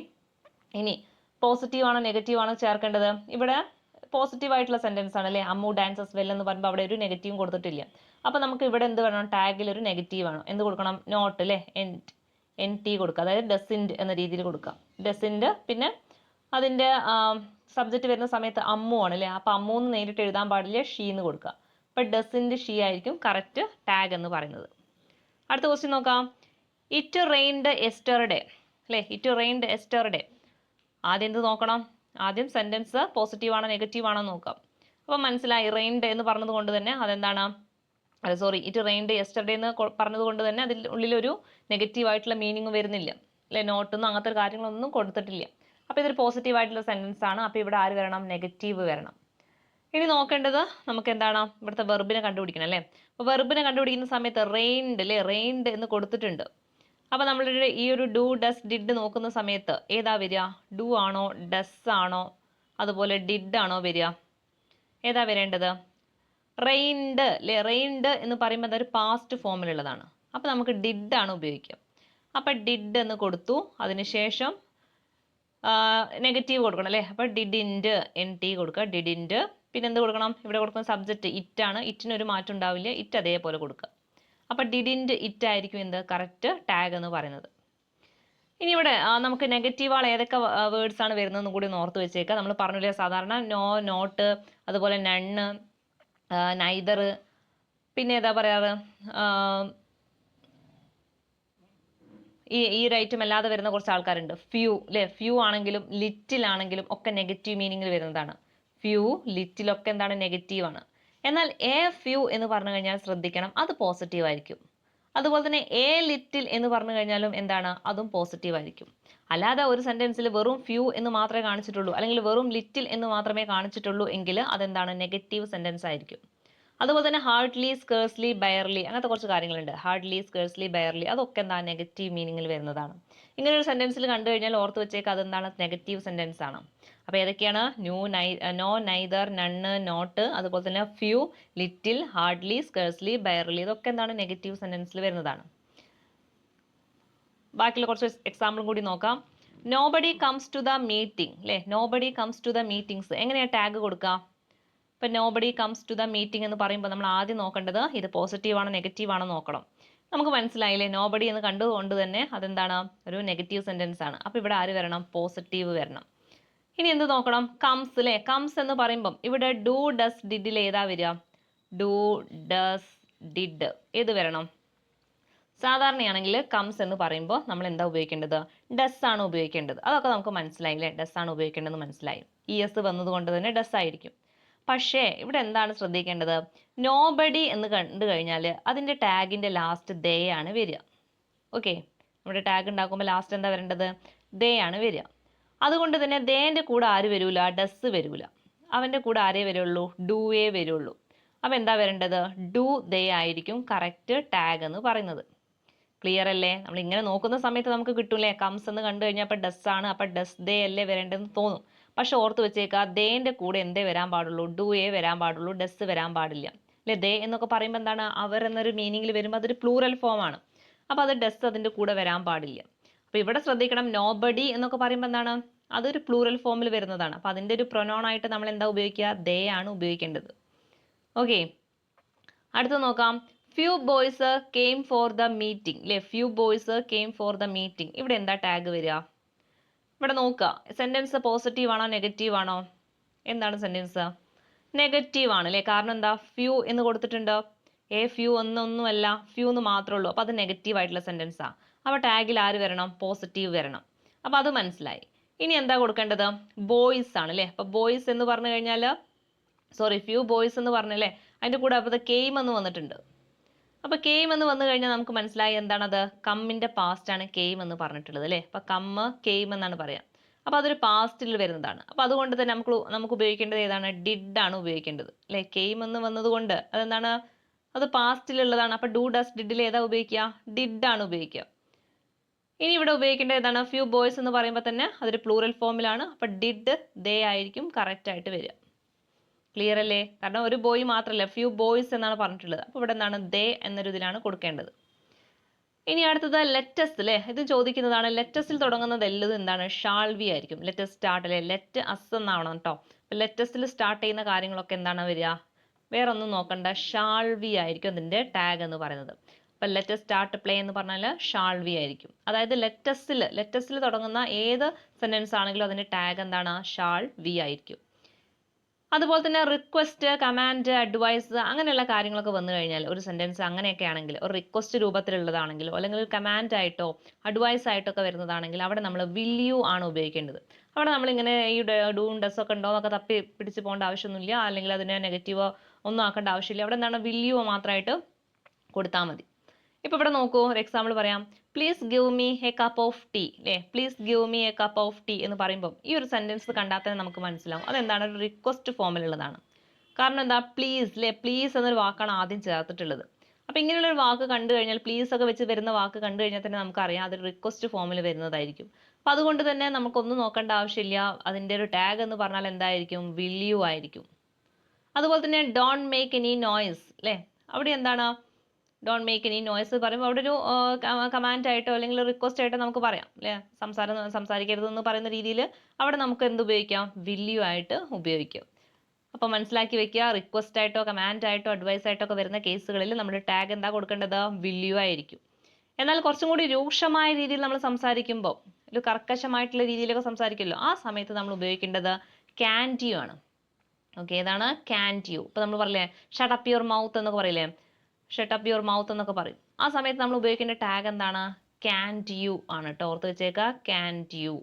ഇനി പോസിറ്റീവ് ആണോ നെഗറ്റീവ് ആണോ ചേർക്കേണ്ടത്? ഇവിടെ പോസിറ്റീവ് ആയിട്ടുള്ള സെൻറ്റൻസ് ആണ് അല്ലേ? അമ്മു ഡാൻസസ് വെൽ എന്ന് പറയുമ്പോൾ അവിടെ ഒരു നെഗറ്റീവും കൊടുത്തിട്ടില്ല. അപ്പോൾ നമുക്ക് ഇവിടെ എന്ത് വേണം? ടാഗിൽ ഒരു നെഗറ്റീവ് ആണ്. എന്ത് കൊടുക്കണം? നോട്ട് അല്ലേ? എൻ ടി കൊടുക്കുക, അതായത് ഡസിൻഡ് എന്ന രീതിയിൽ കൊടുക്കാം. ഡസിൻഡ്. പിന്നെ അതിൻ്റെ സബ്ജക്റ്റ് വരുന്ന സമയത്ത് അമ്മു ആണ് അല്ലേ? അപ്പോൾ അമ്മു എന്ന് നേരിട്ട് എഴുതാൻ പാടില്ല, ഷീ എന്ന് കൊടുക്കുക. അപ്പോൾ ഡസിൻഡ് ഷീ ആയിരിക്കും കറക്റ്റ് ടാഗ് എന്ന് പറയുന്നത്. അടുത്ത ക്വസ്റ്റ്യൻ നോക്കാം. ഇറ്റ് റെയിൻഡ് എസ്റ്റർഡേ അല്ലേ? It rained yesterday. ആദ്യം എന്ത് നോക്കണം? ആദ്യം സെൻറ്റൻസ് പോസിറ്റീവ് ആണോ നെഗറ്റീവ് ആണോ നോക്കാം. അപ്പോൾ മനസ്സിലായി, റെയിൻഡ് എന്ന് പറഞ്ഞത് കൊണ്ട് തന്നെ അതെന്താണ്? ഇറ്റ് റെയിൻഡ് യെസ്റ്റർഡേ എന്ന് പറഞ്ഞത് കൊണ്ട് തന്നെ അതിൽ ഉള്ളിലൊരു നെഗറ്റീവ് ആയിട്ടുള്ള മീനിങ് വരുന്നില്ല അല്ലേ? നോട്ടൊന്നും അങ്ങനത്തെ കാര്യങ്ങളൊന്നും കൊടുത്തിട്ടില്ല. അപ്പോൾ ഇതൊരു പോസിറ്റീവ് ആയിട്ടുള്ള സെൻറ്റൻസ് ആണ്. അപ്പോൾ ഇവിടെ ആര് വരണം? നെഗറ്റീവ് വരണം. ഇനി നോക്കേണ്ടത് നമുക്ക് എന്താണ്? ഇവിടുത്തെ വെർബിനെ കണ്ടുപിടിക്കണം അല്ലേ? അപ്പോൾ വെർബിനെ കണ്ടുപിടിക്കുന്ന സമയത്ത് റെയിൻഡ് അല്ലേ? റെയിൻഡ് എന്ന് കൊടുത്തിട്ടുണ്ട്. അപ്പോൾ നമ്മളുടെ ഈ ഒരു ഡു, ഡസ്, ഡിഡ് നോക്കുന്ന സമയത്ത് ഏതാ വരിക? ഡു ആണോ ഡസ് ആണോ അതുപോലെ ഡിഡ് ആണോ വരിക? ഏതാ വരേണ്ടത്? റെയിൻഡ് അല്ലേ? റെയിൻഡ് എന്ന് പറയുമ്പോൾ അതൊരു പാസ്റ്റ് ഫോമിലുള്ളതാണ്. അപ്പോൾ നമുക്ക് ഡിഡ് ആണ് ഉപയോഗിക്കുക. അപ്പോൾ ഡിഡ് എന്ന് കൊടുത്തു, അതിനുശേഷം നെഗറ്റീവ് കൊടുക്കണം അല്ലേ? അപ്പോൾ ഡിഡിൻഡ്, എൻ ടി കൊടുക്കുക, ഡിഡിൻഡ്. പിന്നെ എന്ത് കൊടുക്കണം? ഇവിടെ കൊടുക്കുന്ന സബ്ജക്റ്റ് ഇറ്റ് ആണ്. ഇറ്റിനൊരു മാറ്റം ഉണ്ടാവില്ല, ഇറ്റ് അതേപോലെ കൊടുക്കുക. അപ്പോൾ ഡിഡിൻഡ് ഇറ്റ് ആയിരിക്കും എന്ത് കറക്റ്റ് ടാഗ് എന്ന് പറയുന്നത്. ഇനി ഇവിടെ നമുക്ക് നെഗറ്റീവ് ഏതൊക്കെ വേർഡ്സ് ആണ് വരുന്നതെന്ന് കൂടി ഒന്ന് ഓർത്ത് വെച്ചേക്കുക. നമ്മൾ പറഞ്ഞില്ലേ സാധാരണ നോ, നോട്ട്, അതുപോലെ നണ്ണ്, നൈദർ, പിന്നെ ഏതാ പറയാറ്? ഈ റൈറ്റും അല്ലാതെ വരുന്ന കുറച്ച് ആൾക്കാരുണ്ട്. ഫ്യൂ അല്ലേ? ഫ്യൂ ആണെങ്കിലും ലിറ്റിൽ ആണെങ്കിലും ഒക്കെ നെഗറ്റീവ് മീനിങ്ങിൽ വരുന്നതാണ്. ഫ്യൂ, ലിറ്റിലൊക്കെ എന്താണ്? നെഗറ്റീവ് ആണ്. എന്നാൽ എ ഫ്യൂ എന്ന് പറഞ്ഞു കഴിഞ്ഞാൽ ശ്രദ്ധിക്കണം, അത് പോസിറ്റീവ് ആയിരിക്കും. അതുപോലെ തന്നെ എ ലിറ്റിൽ എന്ന് പറഞ്ഞു കഴിഞ്ഞാലും എന്താണ്, അതും പോസിറ്റീവ് ആയിരിക്കും. അല്ലാതെ ഒരു സെന്റൻസിൽ വെറും ഫ്യൂ എന്ന് മാത്രമേ കാണിച്ചിട്ടുള്ളൂ അല്ലെങ്കിൽ വെറും ലിറ്റിൽ എന്ന് മാത്രമേ കാണിച്ചിട്ടുള്ളൂ എങ്കിൽ അതെന്താണ്, നെഗറ്റീവ് സെന്റൻസ് ആയിരിക്കും. അതുപോലെ തന്നെ ഹാർഡ്ലി, സ്കേഴ്സ്ലി, ബയർലി അങ്ങനത്തെ കുറച്ച് കാര്യങ്ങളുണ്ട്. ഹാർഡ്ലി, സ്കേഴ്സ്ലി, ബയർലി അതൊക്കെ എന്താ, നെഗറ്റീവ് മീനിങ്ങിൽ വരുന്നതാണ്. ഇങ്ങനെ ഒരു സെന്റൻസിൽ കണ്ടു കഴിഞ്ഞാൽ ഓർത്ത് വെച്ചേക്ക്, അതെന്താണ്, നെഗറ്റീവ് സെന്റൻസ് ആണ്. അപ്പോൾ ഏതൊക്കെയാണ്, നോ, നൈദർ, നണ്ണ്, നോട്ട്, അതുപോലെ തന്നെ ഫ്യൂ, ലിറ്റിൽ, ഹാർഡ്ലി, സ്കേഴ്സ്ലി, ബയർലി ഇതൊക്കെ എന്താണ്, നെഗറ്റീവ് സെന്റൻസിൽ വരുന്നതാണ്. ബാക്കിയുള്ള കുറച്ച് എക്സാമ്പിളും കൂടി നോക്കാം. Nobody comes to the meeting അല്ലേ, nobody comes to the meetings എങ്ങനെയാണ് ടാഗ് കൊടുക്കുക? ഇപ്പം nobody comes to the meeting എന്ന് പറയുമ്പോൾ നമ്മൾ ആദ്യം നോക്കേണ്ടത് ഇത് പോസിറ്റീവ് ആണോ നെഗറ്റീവ് ആണോ നോക്കണം. നമുക്ക് മനസ്സിലായില്ലേ, നോബഡി എന്ന് കണ്ടുകൊണ്ട് തന്നെ അതെന്താണ്, ഒരു നെഗറ്റീവ് സെന്റൻസ് ആണ്. അപ്പോൾ ഇവിടെ ആര് വരണം, പോസിറ്റീവ് വരണം. ഇനി എന്ത് നോക്കണം, കംസ് അല്ലേ, കംസ് എന്ന് പറയുമ്പം ഇവിടെ ഡു, ഡസ്, ഡിഡിൽ ഏതാ വരിക? ഡു, ഡസ്, ഡിഡ് ഏത് വരണം? സാധാരണയാണെങ്കിൽ കംസ് എന്ന് പറയുമ്പോൾ നമ്മൾ എന്താ ഉപയോഗിക്കേണ്ടത്, ഡസ് ആണ് ഉപയോഗിക്കേണ്ടത്. അതൊക്കെ നമുക്ക് മനസ്സിലായില്ലേ, ഡസ് ആണ് ഉപയോഗിക്കേണ്ടത് മനസ്സിലായി. ഇ എസ് വന്നതുകൊണ്ട് തന്നെ ഡസ് ആയിരിക്കും. പക്ഷേ ഇവിടെ എന്താണ് ശ്രദ്ധിക്കേണ്ടത്, നോബഡി എന്ന് കണ്ടു കഴിഞ്ഞാൽ അതിൻ്റെ ടാഗിൻ്റെ ലാസ്റ്റ് ദേ ആണ് വരിക. ഓക്കെ, നമ്മുടെ ടാഗ് ഉണ്ടാക്കുമ്പോൾ ലാസ്റ്റ് എന്താ വരേണ്ടത്, ദേ ആണ് വരിക. അതുകൊണ്ട് തന്നെ ദേൻ്റെ കൂടെ ആര് വരൂല, ഡസ് വരൂല. അവൻ്റെ കൂടെ ആരേ വരുള്ളൂ, ഡു എ വരുള്ളൂ. അപ്പം എന്താ വരേണ്ടത്, ഡു ദേ ആയിരിക്കും കറക്റ്റ് ടാഗ് എന്ന് പറയുന്നത്. ക്ലിയർ അല്ലേ? നമ്മൾ ഇങ്ങനെ നോക്കുന്ന സമയത്ത് നമുക്ക് കിട്ടൂലേ, കംസ് എന്ന് കണ്ടു കഴിഞ്ഞാൽ അപ്പം ഡസ് ആണ്, അപ്പം ഡസ് ദേ അല്ലേ വരേണ്ടതെന്ന് തോന്നും. പക്ഷെ ഓർത്ത് വെച്ചേക്കുക, ദേൻ്റെ കൂടെ എന്തേ വരാൻ പാടുള്ളൂ, ഡു എ വരാൻ പാടുള്ളൂ, ഡസ് വരാൻ പാടില്ല അല്ലേ. ദേ എന്നൊക്കെ പറയുമ്പോൾ എന്താണ്, അവർ എന്നൊരു മീനിങ്ങിൽ വരുമ്പോൾ അതൊരു പ്ലൂറൽ ഫോം ആണ്. അപ്പോൾ അത് ഡസ് അതിൻ്റെ കൂടെ വരാൻ പാടില്ല. അപ്പോൾ ഇവിടെ ശ്രദ്ധിക്കണം, നോബഡി എന്നൊക്കെ പറയുമ്പോൾ എന്താണ്, അതൊരു പ്ലൂറൽ ഫോമിൽ വരുന്നതാണ്. അപ്പോൾ അതിൻ്റെ ഒരു പ്രൊനൗൺ ആയിട്ട് നമ്മൾ എന്താ ഉപയോഗിക്കുക, ദേ ആണ് ഉപയോഗിക്കേണ്ടത്. ഓക്കെ, അടുത്ത് നോക്കാം. Few boys came for the meeting അല്ലേ, few boys came for the meeting ഇവിടെ എന്താ ടാഗ് വരിക? ഇവിടെ നോക്കുക, സെന്റൻസ് പോസിറ്റീവ് ആണോ നെഗറ്റീവ് ആണോ? എന്താണ് സെന്റൻസ്, നെഗറ്റീവ് ആണ് അല്ലേ. കാരണം എന്താ, ഫ്യൂ എന്ന് കൊടുത്തിട്ടുണ്ട്, എ ഫ്യൂ ഒന്നൊന്നുമല്ല, ഫ്യൂ എന്ന് മാത്രമേ ഉള്ളൂ. അപ്പോൾ അത് നെഗറ്റീവ് ആയിട്ടുള്ള സെന്റൻസാണ്. അപ്പോൾ ടാഗിൽ ആര് വരണം, പോസിറ്റീവ് വരണം. അപ്പോൾ അത് മനസ്സിലായി. ഇനി എന്താ കൊടുക്കേണ്ടത്, ബോയ്സ് ആണ് അല്ലേ. അപ്പോൾ ബോയ്സ് എന്ന് പറഞ്ഞു കഴിഞ്ഞാൽ, സോറി ഫ്യൂ ബോയ്സ് എന്ന് പറഞ്ഞല്ലേ, അതിൻ്റെ കൂടെ അപ്പോൾ കെയിം എന്ന് വന്നിട്ടുണ്ട്. അപ്പോൾ കെയിം എന്ന് വന്നു കഴിഞ്ഞാൽ നമുക്ക് മനസ്സിലായി എന്താണത്, കമ്മിൻ്റെ പാസ്റ്റ് ആണ് കെയിം എന്ന് പറഞ്ഞിട്ടുള്ളത് അല്ലേ. അപ്പോൾ കമ്മ് കെയിം എന്നാണ് പറയാം. അപ്പോൾ അതൊരു പാസ്റ്റിൽ വരുന്നതാണ്. അപ്പോൾ അതുകൊണ്ട് തന്നെ നമുക്ക് ഉപയോഗിക്കേണ്ടത് ഏതാണ്, ഡിഡ് ആണ് ഉപയോഗിക്കേണ്ടത് അല്ലേ. കെയിം എന്ന് വന്നതുകൊണ്ട് അതെന്താണ്, അത് പാസ്റ്റിലുള്ളതാണ്. അപ്പോൾ ഡു, ഡസ്, ഡിഡിൽ ഏതാ ഉപയോഗിക്കുക, ഡിഡ് ആണ് ഉപയോഗിക്കുക. ഇനി ഇവിടെ ഉപയോഗിക്കേണ്ടത് ഏതാണ്, ഫ്യൂ ബോയ്സ് എന്ന് പറയുമ്പോൾ തന്നെ അതൊരു പ്ലൂറൽ ഫോമിലാണ്. അപ്പോൾ ഡിഡ് ദേ ആയിരിക്കും കറക്റ്റ് ആയിട്ട് വരിക. ക്ലിയർ അല്ലേ? കാരണം ഒരു ബോയ് മാത്രമല്ല, ഫ്യൂ ബോയ്സ് എന്നാണ് പറഞ്ഞിട്ടുള്ളത്. അപ്പോൾ ഇവിടെ എന്താണ്, ദേ എന്നൊരു ഇതിലാണ് കൊടുക്കേണ്ടത്. ഇനി അടുത്തത് ലെറ്റസ് അല്ലേ, ഇത് ചോദിക്കുന്നതാണ്. ലെറ്റസിൽ തുടങ്ങുന്നത് എല്ലാം എന്താണ്, ഷാൾ വി ആയിരിക്കും. ലെറ്റസ് സ്റ്റാർട്ട് അല്ലേ, ലെറ്റ് അസ് എന്നാവണം കേട്ടോ. അപ്പോൾ ലെറ്റസിൽ സ്റ്റാർട്ട് ചെയ്യുന്ന കാര്യങ്ങളൊക്കെ എന്താണ് വരിക, വേറെ ഒന്നും നോക്കണ്ട, ഷാൾ വി ആയിരിക്കും അതിൻ്റെ ടാഗ് എന്ന് പറയുന്നത്. അപ്പോൾ ലെറ്റസ് സ്റ്റാർട്ട് പ്ലേ എന്ന് പറഞ്ഞാൽ ഷാൾ വി ആയിരിക്കും. അതായത് ലെറ്റസിൽ തുടങ്ങുന്ന ഏത് സെന്റൻസ് ആണെങ്കിലും അതിൻ്റെ ടാഗ് എന്താണ്, ഷാൾ വി ആയിരിക്കും. അതുപോലെ തന്നെ റിക്വസ്റ്റ്, കമാൻഡ്, അഡ്വൈസ് അങ്ങനെയുള്ള കാര്യങ്ങളൊക്കെ വന്നു കഴിഞ്ഞാൽ ഒരു സെന്റൻസ് അങ്ങനെയൊക്കെ ആണെങ്കിൽ, ഒരു റിക്വസ്റ്റ് രൂപത്തിലുള്ളതാണെങ്കിലോ അല്ലെങ്കിൽ ഒരു കമാൻഡ് ആയിട്ടോ അഡ്വൈസ് ആയിട്ടോ ഒക്കെ വരുന്നതാണെങ്കിൽ അവിടെ നമ്മൾ വിൽ യു ആണ് ഉപയോഗിക്കേണ്ടത്. അവിടെ നമ്മളിങ്ങനെ ഈ ഡൂം ഡസ് ഒക്കെ ഉണ്ടോ എന്നൊക്കെ തപ്പി പിടിച്ച് പോകേണ്ട ആവശ്യമൊന്നുമില്ല, അല്ലെങ്കിൽ അതിനെ നെഗറ്റീവോ ഒന്നും ആക്കേണ്ട ആവശ്യമില്ല. അവിടെ എന്താണ്, വിൽ യു മാത്രമായിട്ട് കൊടുത്താൽ മതി. ഇപ്പോൾ ഇവിടെ നോക്കൂ, ഒരു എക്സാമ്പിൾ പറയാം. Please give me a cup of tea അല്ലേ. Please give me a cup of tea എന്ന് പറയുമ്പോൾ ഈ ഒരു സെന്റൻസ് കണ്ടാൽ തന്നെ നമുക്ക് മനസ്സിലാവും അതെന്താണ്, ഒരു റിക്വസ്റ്റ് ഫോമിലുള്ളതാണ്. കാരണം എന്താ, പ്ലീസ് അല്ലേ, പ്ലീസ് എന്നൊരു വാക്കാണ് ആദ്യം ചേർത്തിട്ടുള്ളത്. അപ്പോൾ ഇങ്ങനെയുള്ള ഒരു വാക്ക് കണ്ടു കഴിഞ്ഞാൽ, പ്ലീസ് ഒക്കെ വെച്ച് വരുന്ന വാക്ക് കണ്ടു കഴിഞ്ഞാൽ തന്നെ നമുക്കറിയാം അതൊരു റിക്വസ്റ്റ് ഫോമിൽ വരുന്നതായിരിക്കും. അപ്പോൾ അതുകൊണ്ട് തന്നെ നമുക്കൊന്നും നോക്കേണ്ട ആവശ്യമില്ല, അതിൻ്റെ ഒരു ടാഗ് എന്ന് പറഞ്ഞാൽ എന്തായിരിക്കും, വിൽ യു ആയിരിക്കും. അതുപോലെ തന്നെ ഡോണ്ട് മേക്ക് എനി നോയ്സ് അല്ലേ, അവിടെ എന്താണ്, ഡോണ്ട് മേക്ക് എനി നോയ്സ് പറയുമ്പോൾ അവിടെ ഒരു കമാൻഡ് ആയിട്ടോ അല്ലെങ്കിൽ റിക്വസ്റ്റ് ആയിട്ടോ നമുക്ക് പറയാം അല്ലേ. സംസാരിക്കരുതെന്ന് പറയുന്ന രീതിയിൽ അവിടെ നമുക്ക് എന്ത് ഉപയോഗിക്കാം, വിൽ യു ആയിട്ട് ഉപയോഗിക്കാം. അപ്പോൾ മനസ്സിലാക്കി വെക്കുക, റിക്വസ്റ്റ് ആയിട്ടോ കമാൻഡ് ആയിട്ടോ അഡ്വൈസ് ആയിട്ടോ ഒക്കെ വരുന്ന കേസുകളിൽ നമ്മുടെ ടാഗ് എന്താ കൊടുക്കേണ്ടത്, വിൽ യു ആയിരിക്കും. എന്നാൽ കുറച്ചും കൂടി രൂക്ഷമായ രീതിയിൽ നമ്മൾ സംസാരിക്കുമ്പോൾ, ഒരു കർക്കശമായിട്ടുള്ള രീതിയിലൊക്കെ സംസാരിക്കുമല്ലോ, ആ സമയത്ത് നമ്മൾ ഉപയോഗിക്കേണ്ടത് ക്യാൻഡ് യു ആണ്. ഓക്കെ, ഏതാണ്, ക്യാൻഡ് യു. ഇപ്പോൾ നമ്മൾ പറയില്ലേ ഷട്ട് അപ്പ് യുവർ മൗത്ത് എന്നൊക്കെ പറയില്ലേ, ഷട്ട് അപ്പ് യുവർ മൗത്ത് എന്നൊക്കെ പറയും. ആ സമയത്ത് നമ്മൾ ഉപയോഗിക്കേണ്ട ടാഗ് എന്താണ്, ക്യാൻഡ് യു ആണ് കേട്ടോ. ഓർത്ത് വെച്ചേക്കുക, ക്യാൻഡ് യു.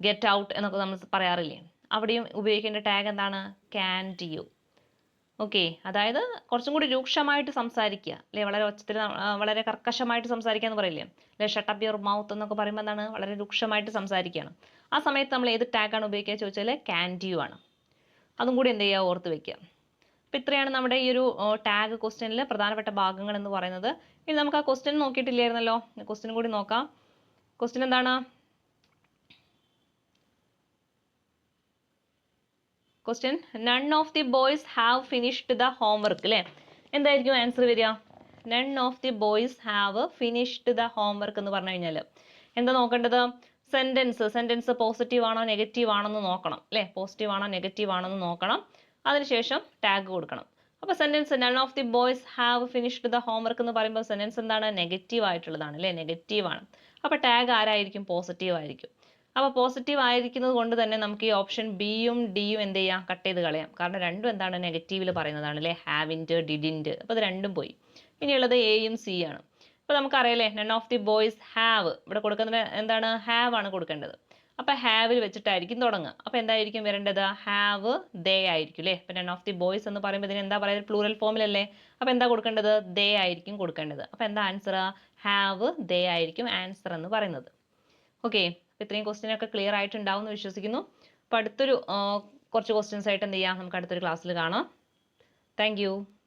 ഗെറ്റ് ഔട്ട് എന്നൊക്കെ നമ്മൾ പറയാറില്ലേ, അവിടെയും ഉപയോഗിക്കേണ്ട ടാഗ് എന്താണ്, ക്യാൻഡ് യു. ഓക്കെ, അതായത് കുറച്ചും കൂടി രൂക്ഷമായിട്ട് സംസാരിക്കുക അല്ലേ, വളരെ ഒച്ചത്തിൽ വളരെ കർക്കശമായിട്ട് സംസാരിക്കുക എന്ന് പറയില്ലേ അല്ലെ, ഷട്ടപ്പ് യുവർ മൗത്ത് എന്നൊക്കെ പറയുമ്പോൾ എന്താണ്, വളരെ രൂക്ഷമായിട്ട് സംസാരിക്കുകയാണ്. ആ സമയത്ത് നമ്മൾ ഏത് ടാഗാണ് ഉപയോഗിക്കുക ചോദിച്ചാൽ ക്യാൻ ഡു ആണ്. അതും കൂടി എന്ത് ചെയ്യുക, ഓർത്ത് വെക്കുക. അപ്പം ഇത്രയാണ് നമ്മുടെ ഈ ഒരു ടാഗ് ക്വസ്റ്റ്യനിൽ പ്രധാനപ്പെട്ട ഭാഗങ്ങൾ എന്ന് പറയുന്നത്. ഇനി നമുക്ക് ആ ക്വസ്റ്റ്യൻ നോക്കിയിട്ടില്ലായിരുന്നല്ലോ, ക്വസ്റ്റ്യൻ കൂടി നോക്കാം. ക്വസ്റ്റ്യൻ എന്താണ്? Question, none of the boys have finished the homework അല്ലേ, എന്തായിരിക്കും ആൻസർ വരിക? None of the boys have finished the homework എന്ന് പറഞ്ഞു കഴിഞ്ഞാൽ എന്താ നോക്കേണ്ടത്? സെന്റൻസ് പോസിറ്റീവ് ആണോ നെഗറ്റീവ് ആണോ എന്ന് നോക്കണം അല്ലേ, പോസിറ്റീവ് ആണോ നെഗറ്റീവ് ആണോ എന്ന് നോക്കണം. അതിനുശേഷം ടാഗ് കൊടുക്കണം. അപ്പോൾ sentence none of the boys have finished the homework എന്ന് പറയുമ്പോൾ സെന്റൻസ് എന്താണ്, നെഗറ്റീവ് ആയിട്ടുള്ളതാണ് അല്ലേ, നെഗറ്റീവ് ആണ്. അപ്പോൾ ടാഗ് ആരായിരിക്കും? പോസിറ്റീവ് ആയിരിക്കും. അപ്പോൾ പോസിറ്റീവ് ആയിരിക്കുന്നത് കൊണ്ട് തന്നെ നമുക്ക് ഈ ഓപ്ഷൻ ബിയും ഡിയും എന്ത് ചെയ്യാം, കട്ട് ചെയ്ത് കളയാം. കാരണം രണ്ടും എന്താണ്, നെഗറ്റീവിൽ പറയുന്നതാണ് അല്ലേ, ഹാവിൻറ്റ് ഡിഡിൻറ്റ്. അപ്പോൾ ഇത് രണ്ടും പോയി. പിന്നെയുള്ളത് എയും സി ആണ്. അപ്പോൾ നമുക്കറിയാലേ none of the boys have, ഇവിടെ കൊടുക്കുന്നത് എന്താണ്, ഹാവ് ആണ് കൊടുക്കേണ്ടത്. അപ്പോൾ ഹാവിൽ വെച്ചിട്ടായിരിക്കും തുടങ്ങുക. അപ്പോൾ എന്തായിരിക്കും വരേണ്ടത്? ഹാവ് ദേ ആയിരിക്കും അല്ലേ. അപ്പോൾ നൺ ഓഫ് ദി ബോയ്സ് എന്ന് പറയുമ്പോൾ ഇതിന് എന്താ പറയുക, പ്ലൂറൽ ഫോമിലല്ലേ. അപ്പോൾ എന്താ കൊടുക്കേണ്ടത്? ദേ ആയിരിക്കും കൊടുക്കേണ്ടത്. അപ്പോൾ എന്താ ആൻസർ? ഹാവ് ദേ ആയിരിക്കും ആൻസർ എന്ന് പറയുന്നത്. ഓക്കെ, അപ്പോൾ ഇത്രയും ക്വസ്റ്റ്യൻ ഒക്കെ ക്ലിയർ ആയിട്ടുണ്ടാവും എന്ന് വിശ്വസിക്കുന്നു. അപ്പോൾ അടുത്തൊരു കുറച്ച് ക്വസ്റ്റ്യൻസ് ആയിട്ട് എന്ത് ചെയ്യാം, നമുക്ക് അടുത്തൊരു ക്ലാസ്സിൽ കാണാം. താങ്ക്